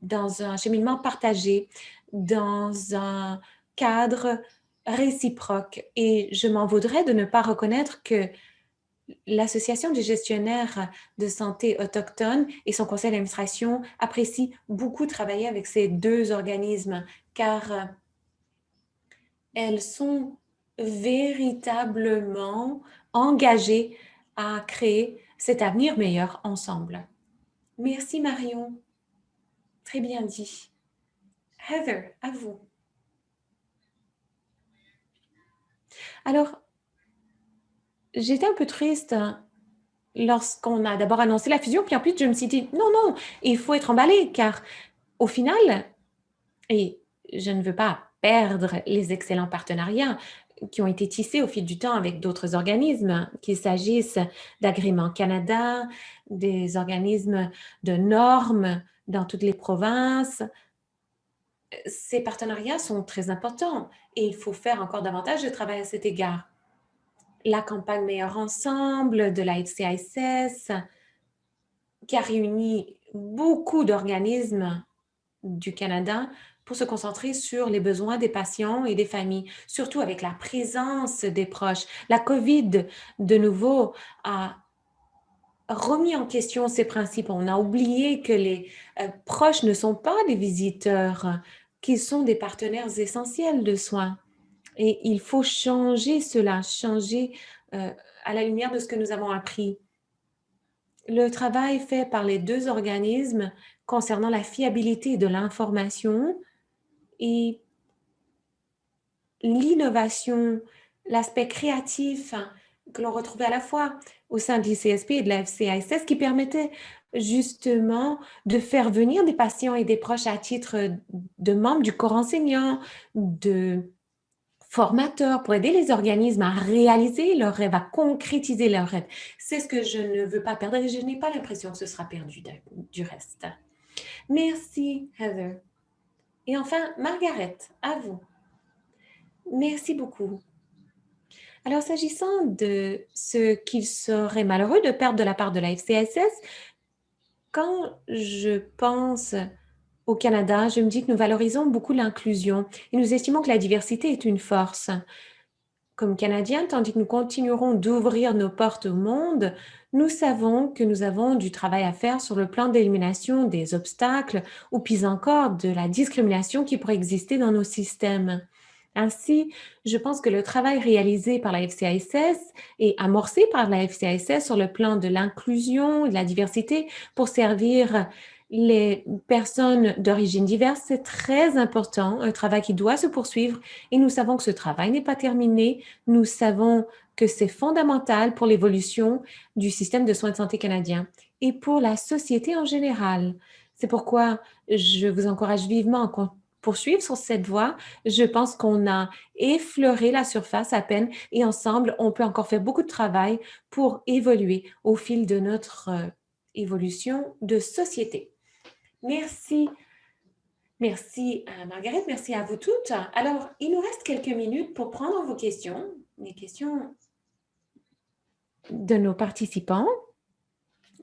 dans un cheminement partagé, dans un cadre réciproque. Et je m'en voudrais de ne pas reconnaître que l'Association des gestionnaires de santé autochtones et son conseil d'administration apprécient beaucoup travailler avec ces deux organismes car elles sont véritablement engagées à créer cet avenir meilleur ensemble. Merci Marion. Très bien dit. Heather, à vous. Alors, j'étais un peu triste lorsqu'on a d'abord annoncé la fusion, puis ensuite je me suis dit, non, non, il faut être emballé, car au final, et je ne veux pas perdre les excellents partenariats qui ont été tissés au fil du temps avec d'autres organismes, qu'il s'agisse d'Agrément Canada, des organismes de normes dans toutes les provinces. Ces partenariats sont très importants et il faut faire encore davantage de travail à cet égard. La campagne Meilleur Ensemble de la FCISS, qui a réuni beaucoup d'organismes du Canada pour se concentrer sur les besoins des patients et des familles, surtout avec la présence des proches. La COVID, de nouveau, a remis en question ces principes. On a oublié que les proches ne sont pas des visiteurs, qu'ils sont des partenaires essentiels de soins. Et il faut changer cela, changer à la lumière de ce que nous avons appris. Le travail fait par les deux organismes concernant la fiabilité de l'information et l'innovation, l'aspect créatif que l'on retrouvait à la fois au sein de l'ICSP et de la FCISS qui permettait justement de faire venir des patients et des proches à titre de membres du corps enseignant, de formateurs pour aider les organismes à réaliser leurs rêves, à concrétiser leurs rêves. C'est ce que je ne veux pas perdre et je n'ai pas l'impression que ce sera perdu du reste. Merci, Heather. Et enfin, Margaret, à vous. Merci beaucoup. Alors, s'agissant de ce qu'il serait malheureux de perdre de la part de la FCSS, quand je pense au Canada, je me dis que nous valorisons beaucoup l'inclusion et nous estimons que la diversité est une force. Comme Canadiens, tandis que nous continuerons d'ouvrir nos portes au monde, nous savons que nous avons du travail à faire sur le plan d'élimination des obstacles ou pis encore de la discrimination qui pourrait exister dans nos systèmes. Ainsi, je pense que le travail réalisé par la FCASS et amorcé par la FCASS sur le plan de l'inclusion et de la diversité pour servir les personnes d'origine diverse, c'est très important, un travail qui doit se poursuivre et nous savons que ce travail n'est pas terminé. Nous savons que c'est fondamental pour l'évolution du système de soins de santé canadien et pour la société en général. C'est pourquoi je vous encourage vivement à poursuivre sur cette voie. Je pense qu'on a effleuré la surface à peine et ensemble, on peut encore faire beaucoup de travail pour évoluer au fil de notre évolution de société. Merci. Merci à Margaret, merci à vous toutes. Alors, il nous reste quelques minutes pour prendre vos questions, les questions de nos participants.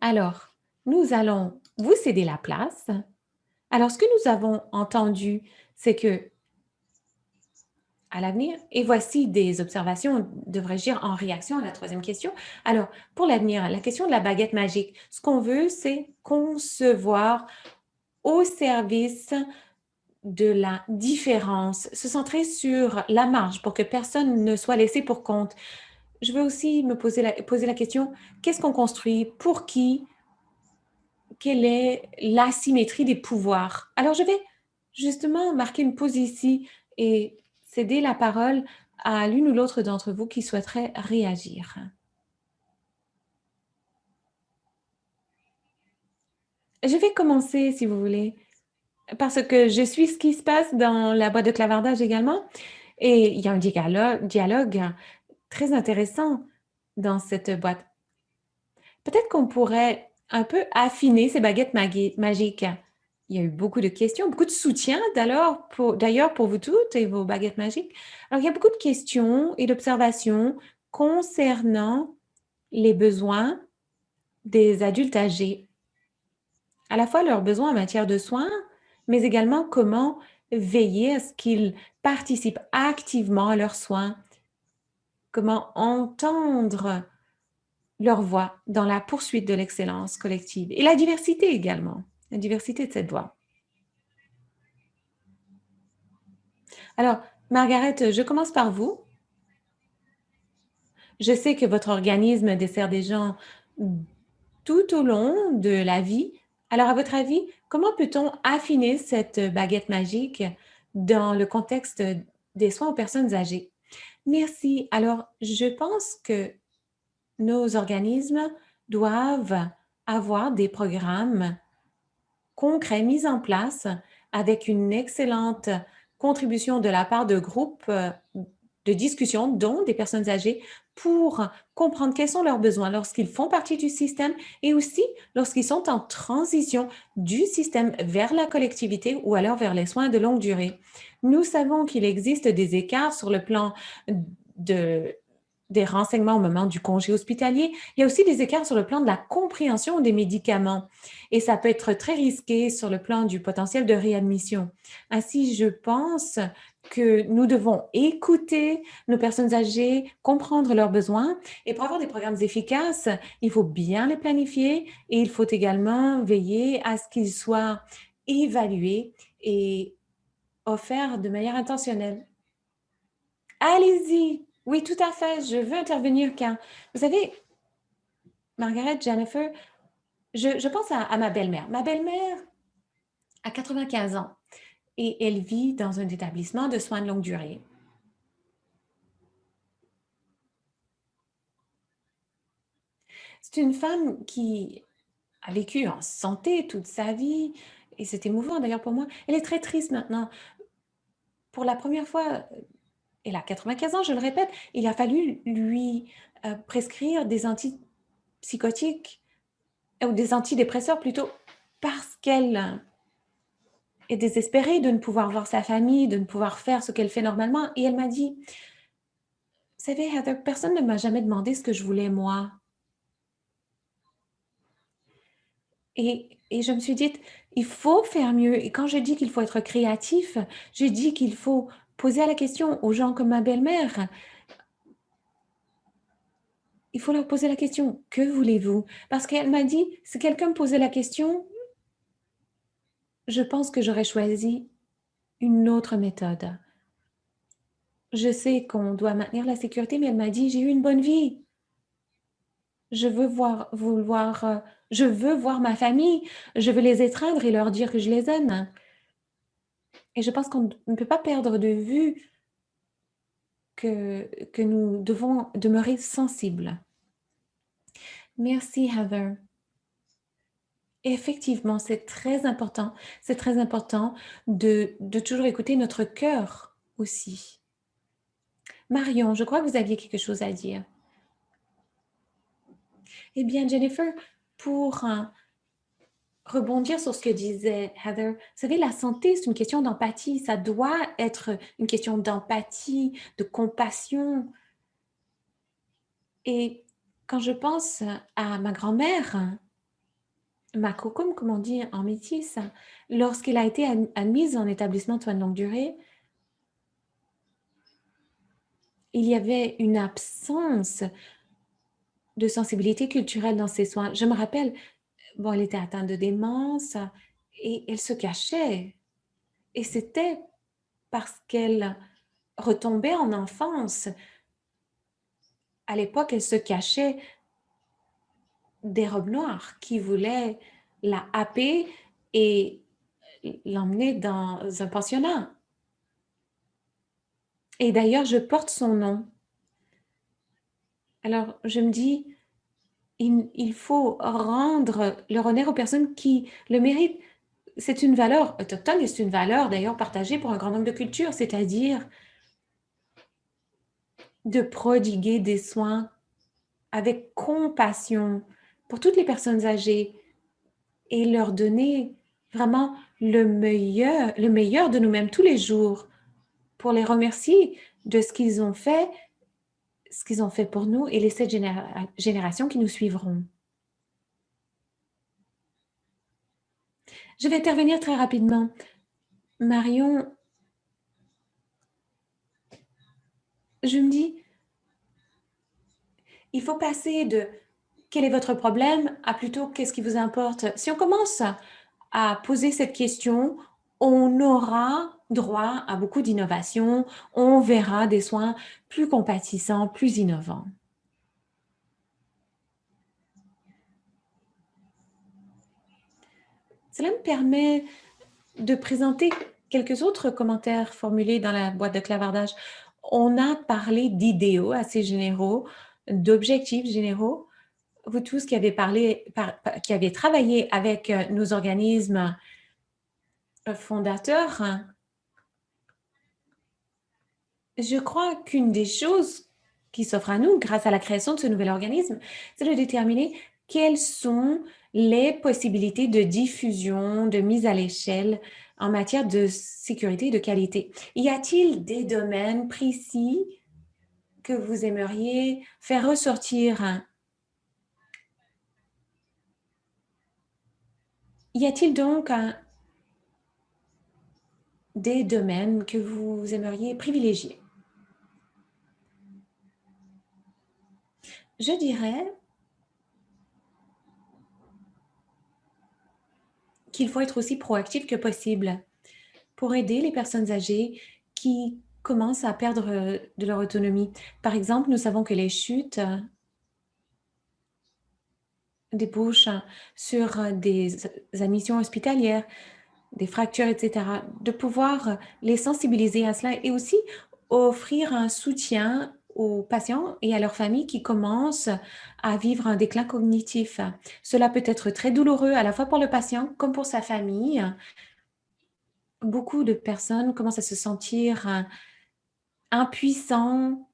Alors, nous allons vous céder la place. Alors, ce que nous avons entendu, c'est que à l'avenir, et voici des observations, devrais-je dire, en réaction à la troisième question. Alors, pour l'avenir, la question de la baguette magique, ce qu'on veut, c'est concevoir au service de la différence, se centrer sur la marge pour que personne ne soit laissé pour compte. Je veux aussi me poser la question, qu'est-ce qu'on construit? Pour qui? Quelle est l'asymétrie des pouvoirs? Alors, je vais justement marquer une pause ici et céder la parole à l'une ou l'autre d'entre vous qui souhaiterait réagir. Je vais commencer, si vous voulez, parce que je suis ce qui se passe dans la boîte de clavardage également. Et il y a un dialogue très intéressant dans cette boîte. Peut-être qu'on pourrait un peu affiner ces baguettes magiques. Il y a eu beaucoup de questions, beaucoup de soutien d'ailleurs pour vous toutes et vos baguettes magiques. Alors, il y a beaucoup de questions et d'observations concernant les besoins des adultes âgés, à la fois leurs besoins en matière de soins, mais également comment veiller à ce qu'ils participent activement à leurs soins, comment entendre leur voix dans la poursuite de l'excellence collective et la diversité également, la diversité de cette voix. Alors, Margaret, je commence par vous. Je sais que votre organisme dessert des gens tout au long de la vie. Alors, à votre avis, comment peut-on affiner cette baguette magique dans le contexte des soins aux personnes âgées? Merci. Alors, je pense que nos organismes doivent avoir des programmes concrets mis en place avec une excellente contribution de la part de groupes de discussion, dont des personnes âgées, pour comprendre quels sont leurs besoins lorsqu'ils font partie du système et aussi lorsqu'ils sont en transition du système vers la collectivité ou alors vers les soins de longue durée. Nous savons qu'il existe des écarts sur le plan de des renseignements au moment du congé hospitalier. Il y a aussi des écarts sur le plan de la compréhension des médicaments et ça peut être très risqué sur le plan du potentiel de réadmission. Ainsi, je pense que nous devons écouter nos personnes âgées, comprendre leurs besoins et pour avoir des programmes efficaces, il faut bien les planifier et il faut également veiller à ce qu'ils soient évalués et offerts de manière intentionnelle. Allez-y. Oui, tout à fait. Je veux intervenir car, vous savez, Margaret, Jennifer, je pense à ma belle-mère. Ma belle-mère a 95 ans et elle vit dans un établissement de soins de longue durée. C'est une femme qui a vécu en santé toute sa vie et c'est émouvant d'ailleurs pour moi. Elle est très triste maintenant. Pour la première fois, elle a 95 ans, je le répète, il a fallu lui prescrire des antipsychotiques ou des antidépresseurs plutôt parce qu'elle est désespérée de ne pouvoir voir sa famille, de ne pouvoir faire ce qu'elle fait normalement. Et elle m'a dit, savez, Heather, personne ne m'a jamais demandé ce que je voulais moi. Et je me suis dit, il faut faire mieux. Et quand je dis qu'il faut être créatif, je dis qu'il faut poser la question aux gens comme ma belle-mère. Il faut leur poser la question, que voulez-vous? Parce qu'elle m'a dit, si quelqu'un me posait la question, je pense que j'aurais choisi une autre méthode. Je sais qu'on doit maintenir la sécurité, mais elle m'a dit, j'ai eu une bonne vie. Je veux voir ma famille. Je veux les étreindre et leur dire que je les aime. Et je pense qu'on ne peut pas perdre de vue que nous devons demeurer sensibles. Merci, Heather. Effectivement, c'est très important. C'est très important de toujours écouter notre cœur aussi. Marion, je crois que vous aviez quelque chose à dire. Eh bien, Jennifer, pour rebondir sur ce que disait Heather, vous savez, la santé, c'est une question d'empathie. Ça doit être une question d'empathie, de compassion. Et quand je pense à ma grand-mère, ma cocoum, comme on dit en métis, lorsqu'elle a été admise en établissement de soins de longue durée, il y avait une absence de sensibilité culturelle dans ses soins. Je me rappelle, bon, elle était atteinte de démence et elle se cachait. Et c'était parce qu'elle retombait en enfance. À l'époque, elle se cachait des robes noires qui voulaient la happer et l'emmener dans un pensionnat. Et d'ailleurs, je porte son nom. Alors, je me dis, il faut rendre le honneur aux personnes qui le méritent. C'est une valeur autochtone et c'est une valeur d'ailleurs partagée pour un grand nombre de cultures, c'est-à-dire de prodiguer des soins avec compassion pour toutes les personnes âgées et leur donner vraiment le meilleur de nous-mêmes tous les jours pour les remercier de ce qu'ils ont fait pour nous et les 7 générations qui nous suivront. Je vais intervenir très rapidement. Marion, je me dis, il faut passer de quel est votre problème à plutôt qu'est-ce qui vous importe. Si on commence à poser cette question, on aura droit à beaucoup d'innovation, on verra des soins plus compatissants, plus innovants. Cela me permet de présenter quelques autres commentaires formulés dans la boîte de clavardage. On a parlé d'idéaux assez généraux, d'objectifs généraux. Vous tous qui avez qui avez travaillé avec nos organismes fondateurs, je crois qu'une des choses qui s'offre à nous grâce à la création de ce nouvel organisme, c'est de déterminer quelles sont les possibilités de diffusion, de mise à l'échelle en matière de sécurité et de qualité. Y a-t-il des domaines précis que vous aimeriez faire ressortir? Y a-t-il donc des domaines que vous aimeriez privilégier? Je dirais qu'il faut être aussi proactif que possible pour aider les personnes âgées qui commencent à perdre de leur autonomie. Par exemple, nous savons que les chutes débouchent sur des admissions hospitalières, des fractures, etc. De pouvoir les sensibiliser à cela et aussi offrir un soutien aux patients et à leurs familles qui commencent à vivre un déclin cognitif. Cela peut être très douloureux à la fois pour le patient comme pour sa famille. Beaucoup de personnes commencent à se sentir impuissants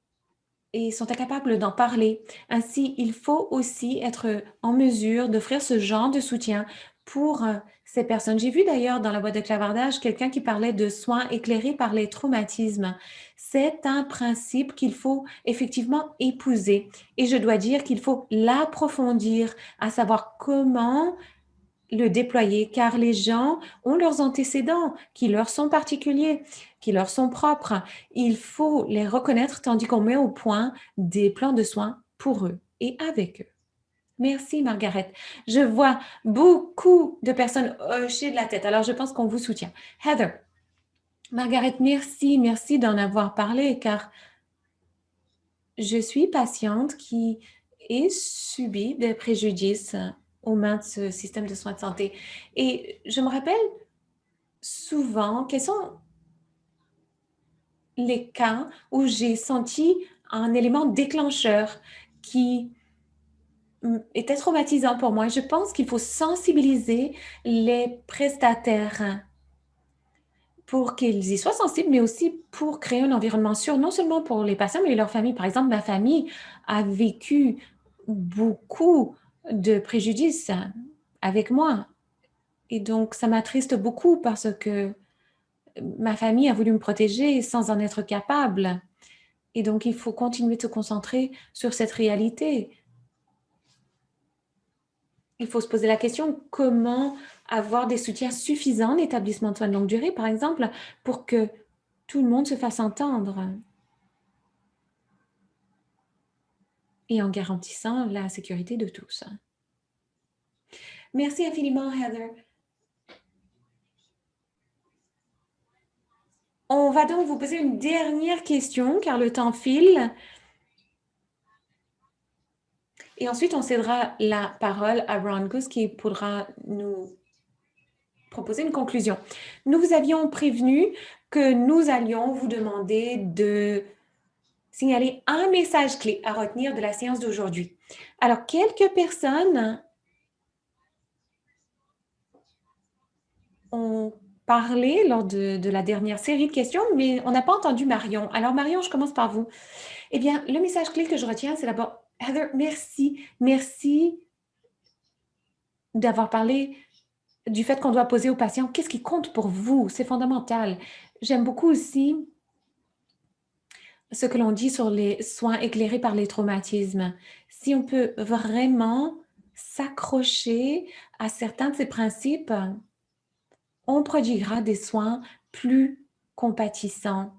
et sont incapables d'en parler. Ainsi, il faut aussi être en mesure d'offrir ce genre de soutien pour ces personnes. J'ai vu d'ailleurs dans la boîte de clavardage quelqu'un qui parlait de soins éclairés par les traumatismes. C'est un principe qu'il faut effectivement épouser et je dois dire qu'il faut l'approfondir, à savoir comment le déployer, car les gens ont leurs antécédents qui leur sont particuliers, qui leur sont propres. Il faut les reconnaître tandis qu'on met au point des plans de soins pour eux et avec eux. Merci, Margaret. Je vois beaucoup de personnes hocher de la tête. Alors, je pense qu'on vous soutient. Heather, Margaret, merci d'en avoir parlé, car je suis patiente qui ait subi des préjudices aux mains de ce système de soins de santé. Et je me rappelle souvent quels sont les cas où j'ai senti un élément déclencheur qui était traumatisant pour moi. Je pense qu'il faut sensibiliser les prestataires pour qu'ils y soient sensibles, mais aussi pour créer un environnement sûr, non seulement pour les patients, mais leur famille. Par exemple, ma famille a vécu beaucoup de préjudices avec moi. Et donc, ça m'attriste beaucoup parce que ma famille a voulu me protéger sans en être capable. Et donc, il faut continuer de se concentrer sur cette réalité. Il faut se poser la question, comment avoir des soutiens suffisants en établissement de soins de longue durée, par exemple, pour que tout le monde se fasse entendre et en garantissant la sécurité de tous. Merci infiniment, Heather. On va donc vous poser une dernière question, car le temps file. Et ensuite, on cédera la parole à Ron Goose qui pourra nous proposer une conclusion. Nous vous avions prévenu que nous allions vous demander de signaler un message clé à retenir de la séance d'aujourd'hui. Alors, quelques personnes ont parlé lors de la dernière série de questions, mais on n'a pas entendu Marion. Alors, Marion, je commence par vous. Eh bien, le message clé que je retiens, c'est d'abord, Heather, merci d'avoir parlé du fait qu'on doit poser aux patients qu'est-ce qui compte pour vous. C'est fondamental. J'aime beaucoup aussi ce que l'on dit sur les soins éclairés par les traumatismes. Si on peut vraiment s'accrocher à certains de ces principes, on prodiguera des soins plus compatissants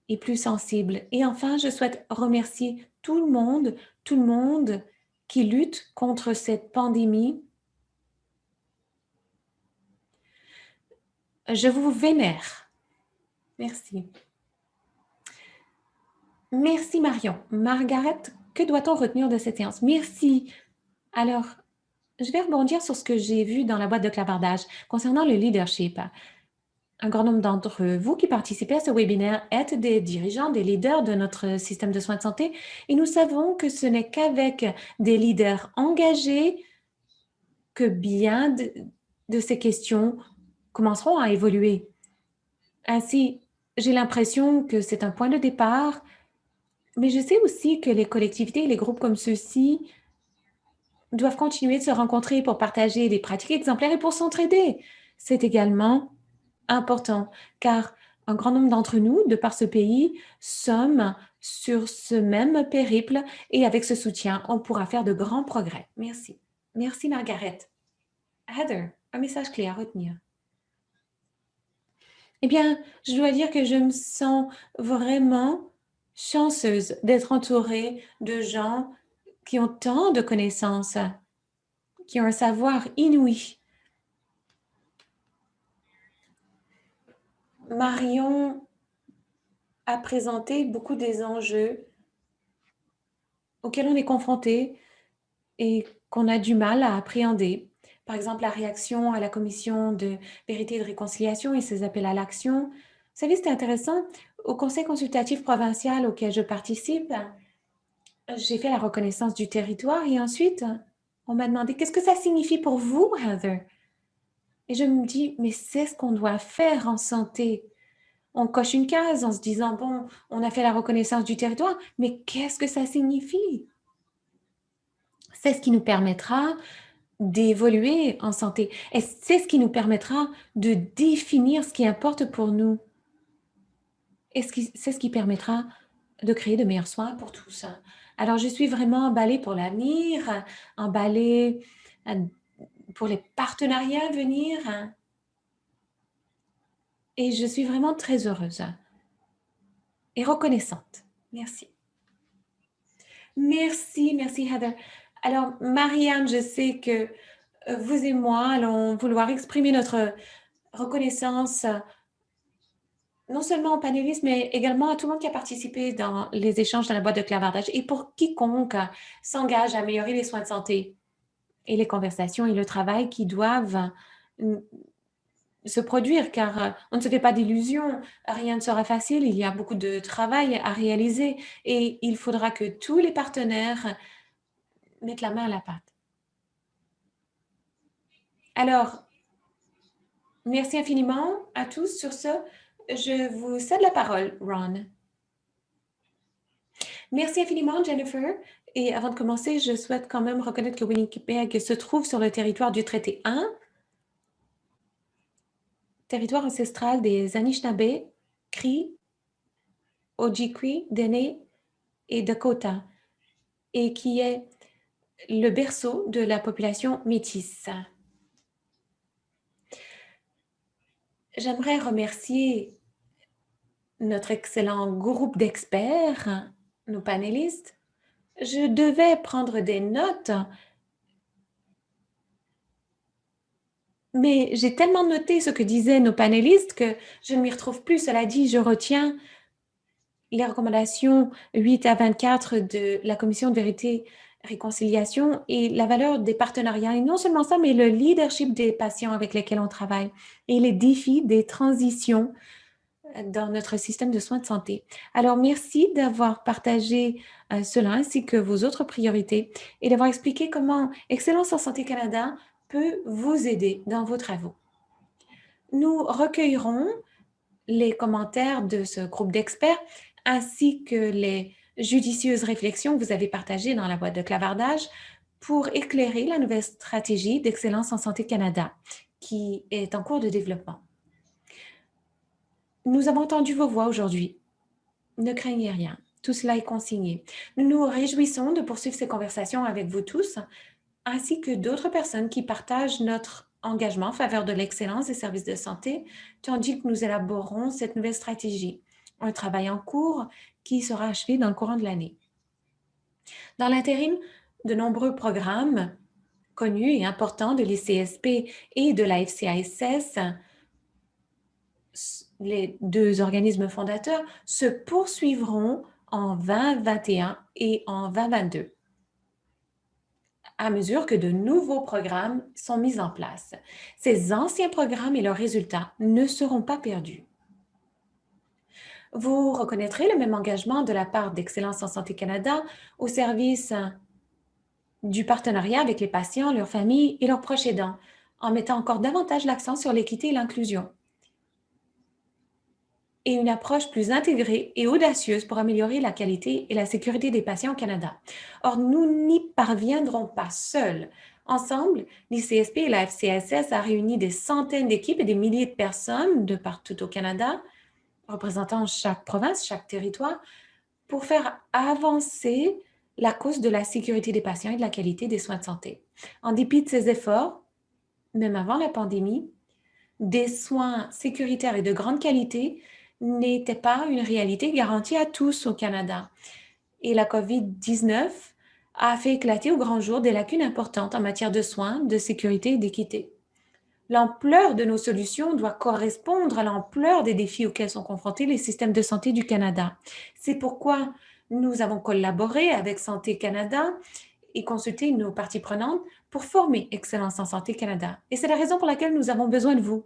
et plus sensibles. Et enfin, je souhaite remercier tout le monde qui lutte contre cette pandémie. Je vous vénère. Merci. Merci Marion. Margaret, que doit-on retenir de cette séance? Merci. Alors, je vais rebondir sur ce que j'ai vu dans la boîte de clavardage concernant le leadership. Un grand nombre d'entre vous qui participez à ce webinaire êtes des dirigeants, des leaders de notre système de soins de santé et nous savons que ce n'est qu'avec des leaders engagés que bien de ces questions commenceront à évoluer. Ainsi, j'ai l'impression que c'est un point de départ, mais je sais aussi que les collectivités et les groupes comme ceux-ci doivent continuer de se rencontrer pour partager des pratiques exemplaires et pour s'entraider. C'est également important car un grand nombre d'entre nous, de par ce pays, sommes sur ce même périple et avec ce soutien, on pourra faire de grands progrès. Merci. Merci, Margaret. Heather, un message clé à retenir. Eh bien, je dois dire que je me sens vraiment chanceuse d'être entourée de gens qui ont tant de connaissances, qui ont un savoir inouï. Marion a présenté beaucoup des enjeux auxquels on est confronté et qu'on a du mal à appréhender. Par exemple, la réaction à la commission de vérité et de réconciliation et ses appels à l'action. Vous savez, c'était intéressant. Au conseil consultatif provincial auquel je participe, j'ai fait la reconnaissance du territoire et ensuite, on m'a demandé qu'est-ce que ça signifie pour vous, Heather? Et je me dis, mais c'est ce qu'on doit faire en santé. On coche une case en se disant, bon, on a fait la reconnaissance du territoire, mais qu'est-ce que ça signifie? C'est ce qui nous permettra d'évoluer en santé. Et c'est ce qui nous permettra de définir ce qui importe pour nous. Et c'est ce qui permettra de créer de meilleurs soins pour tous. Alors, je suis vraiment emballée pour l'avenir, emballée euh, pour les partenariats à venir. Et je suis vraiment très heureuse et reconnaissante. Merci. Merci, merci Heather. Alors, Marianne, je sais que vous et moi allons vouloir exprimer notre reconnaissance non seulement aux panélistes, mais également à tout le monde qui a participé dans les échanges dans la boîte de clavardage et pour quiconque s'engage à améliorer les soins de santé et les conversations et le travail qui doivent se produire, car on ne se fait pas d'illusions, rien ne sera facile, il y a beaucoup de travail à réaliser et il faudra que tous les partenaires mettent la main à la pâte. Alors, merci infiniment à tous. Sur ce, je vous cède la parole, Ron. Merci infiniment, Jennifer. Et avant de commencer, je souhaite quand même reconnaître que Winnipeg se trouve sur le territoire du traité 1, territoire ancestral des Anishinaabe, Cri, Ojibwe, Dene et Dakota, et qui est le berceau de la population métisse. J'aimerais remercier notre excellent groupe d'experts, nos panélistes. Je devais prendre des notes, mais j'ai tellement noté ce que disaient nos panélistes que je ne m'y retrouve plus. Cela dit, je retiens les recommandations 8 à 24 de la Commission de vérité réconciliation et la valeur des partenariats. Et non seulement ça, mais le leadership des patients avec lesquels on travaille et les défis des transitions dans notre système de soins de santé. Alors, merci d'avoir partagé cela ainsi que vos autres priorités et d'avoir expliqué comment Excellence en Santé Canada peut vous aider dans vos travaux. Nous recueillerons les commentaires de ce groupe d'experts ainsi que les judicieuses réflexions que vous avez partagées dans la boîte de clavardage pour éclairer la nouvelle stratégie d'Excellence en Santé Canada qui est en cours de développement. Nous avons entendu vos voix aujourd'hui. Ne craignez rien. Tout cela est consigné. Nous nous réjouissons de poursuivre ces conversations avec vous tous, ainsi que d'autres personnes qui partagent notre engagement en faveur de l'excellence des services de santé, tandis que nous élaborons cette nouvelle stratégie. Un travail en cours qui sera achevé dans le courant de l'année. Dans l'intérim, de nombreux programmes connus et importants de l'ICSP et de la FCISS, les deux organismes fondateurs, se poursuivront en 2021 et en 2022 à mesure que de nouveaux programmes sont mis en place. Ces anciens programmes et leurs résultats ne seront pas perdus. Vous reconnaîtrez le même engagement de la part d'Excellence en Santé Canada au service du partenariat avec les patients, leurs familles et leurs proches aidants, en mettant encore davantage l'accent sur l'équité et l'inclusion et une approche plus intégrée et audacieuse pour améliorer la qualité et la sécurité des patients au Canada. Or, nous n'y parviendrons pas seuls. Ensemble, l'ICSP et la FCSS a réuni des centaines d'équipes et des milliers de personnes de partout au Canada, représentant chaque province, chaque territoire, pour faire avancer la cause de la sécurité des patients et de la qualité des soins de santé. En dépit de ces efforts, même avant la pandémie, des soins sécuritaires et de grande qualité n'était pas une réalité garantie à tous au Canada. Et la COVID-19 a fait éclater au grand jour des lacunes importantes en matière de soins, de sécurité et d'équité. L'ampleur de nos solutions doit correspondre à l'ampleur des défis auxquels sont confrontés les systèmes de santé du Canada. C'est pourquoi nous avons collaboré avec Santé Canada et consulté nos parties prenantes pour former Excellence en Santé Canada. Et c'est la raison pour laquelle nous avons besoin de vous.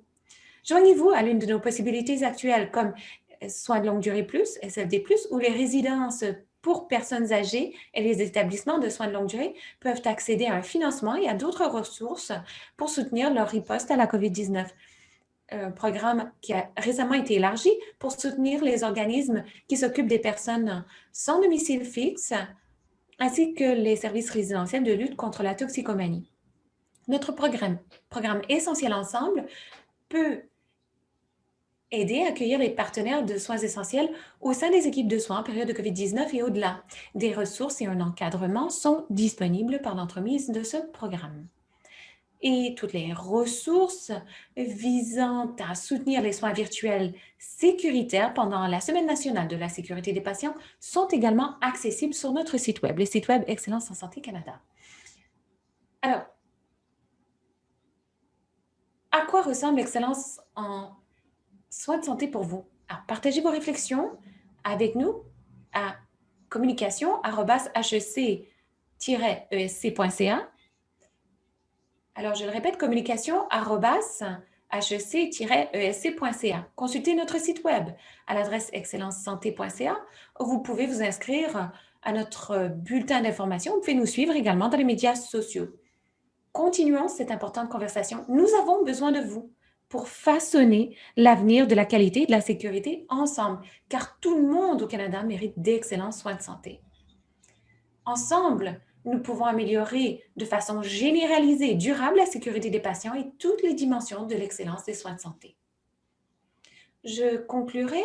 Joignez-vous à l'une de nos possibilités actuelles comme soins de longue durée plus, SLD+, ou les résidences pour personnes âgées et les établissements de soins de longue durée peuvent accéder à un financement et à d'autres ressources pour soutenir leur riposte à la COVID-19. Un programme qui a récemment été élargi pour soutenir les organismes qui s'occupent des personnes sans domicile fixe, ainsi que les services résidentiels de lutte contre la toxicomanie. Notre programme Essentiel Ensemble peut aider à accueillir les partenaires de soins essentiels au sein des équipes de soins en période de COVID-19 et au-delà. Des ressources et un encadrement sont disponibles par l'entremise de ce programme. Et toutes les ressources visant à soutenir les soins virtuels sécuritaires pendant la Semaine nationale de la sécurité des patients sont également accessibles sur notre site web, le site web Excellence en santé Canada. Alors, à quoi ressemble l'excellence en soins de santé pour vous? Alors, partagez vos réflexions avec nous à communication@hec-esc.ca. Alors, je le répète, communication@hec-esc.ca. Consultez notre site web à l'adresse excellencesanté.ca où vous pouvez vous inscrire à notre bulletin d'information. Vous pouvez nous suivre également dans les médias sociaux. Continuons cette importante conversation. Nous avons besoin de vous pour façonner l'avenir de la qualité et de la sécurité ensemble, car tout le monde au Canada mérite d'excellents soins de santé. Ensemble, nous pouvons améliorer de façon généralisée et durable la sécurité des patients et toutes les dimensions de l'excellence des soins de santé. Je conclurai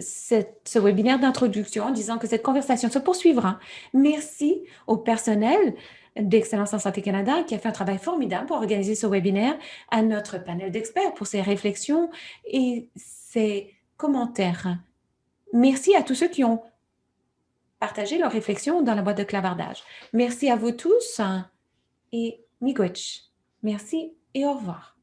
ce webinaire d'introduction en disant que cette conversation se poursuivra. Merci au personnel d'Excellence en santé Canada qui a fait un travail formidable pour organiser ce webinaire, à notre panel d'experts pour ses réflexions et ses commentaires. Merci à tous ceux qui ont partagé leurs réflexions dans la boîte de clavardage. Merci à vous tous et miigwech. Merci et au revoir.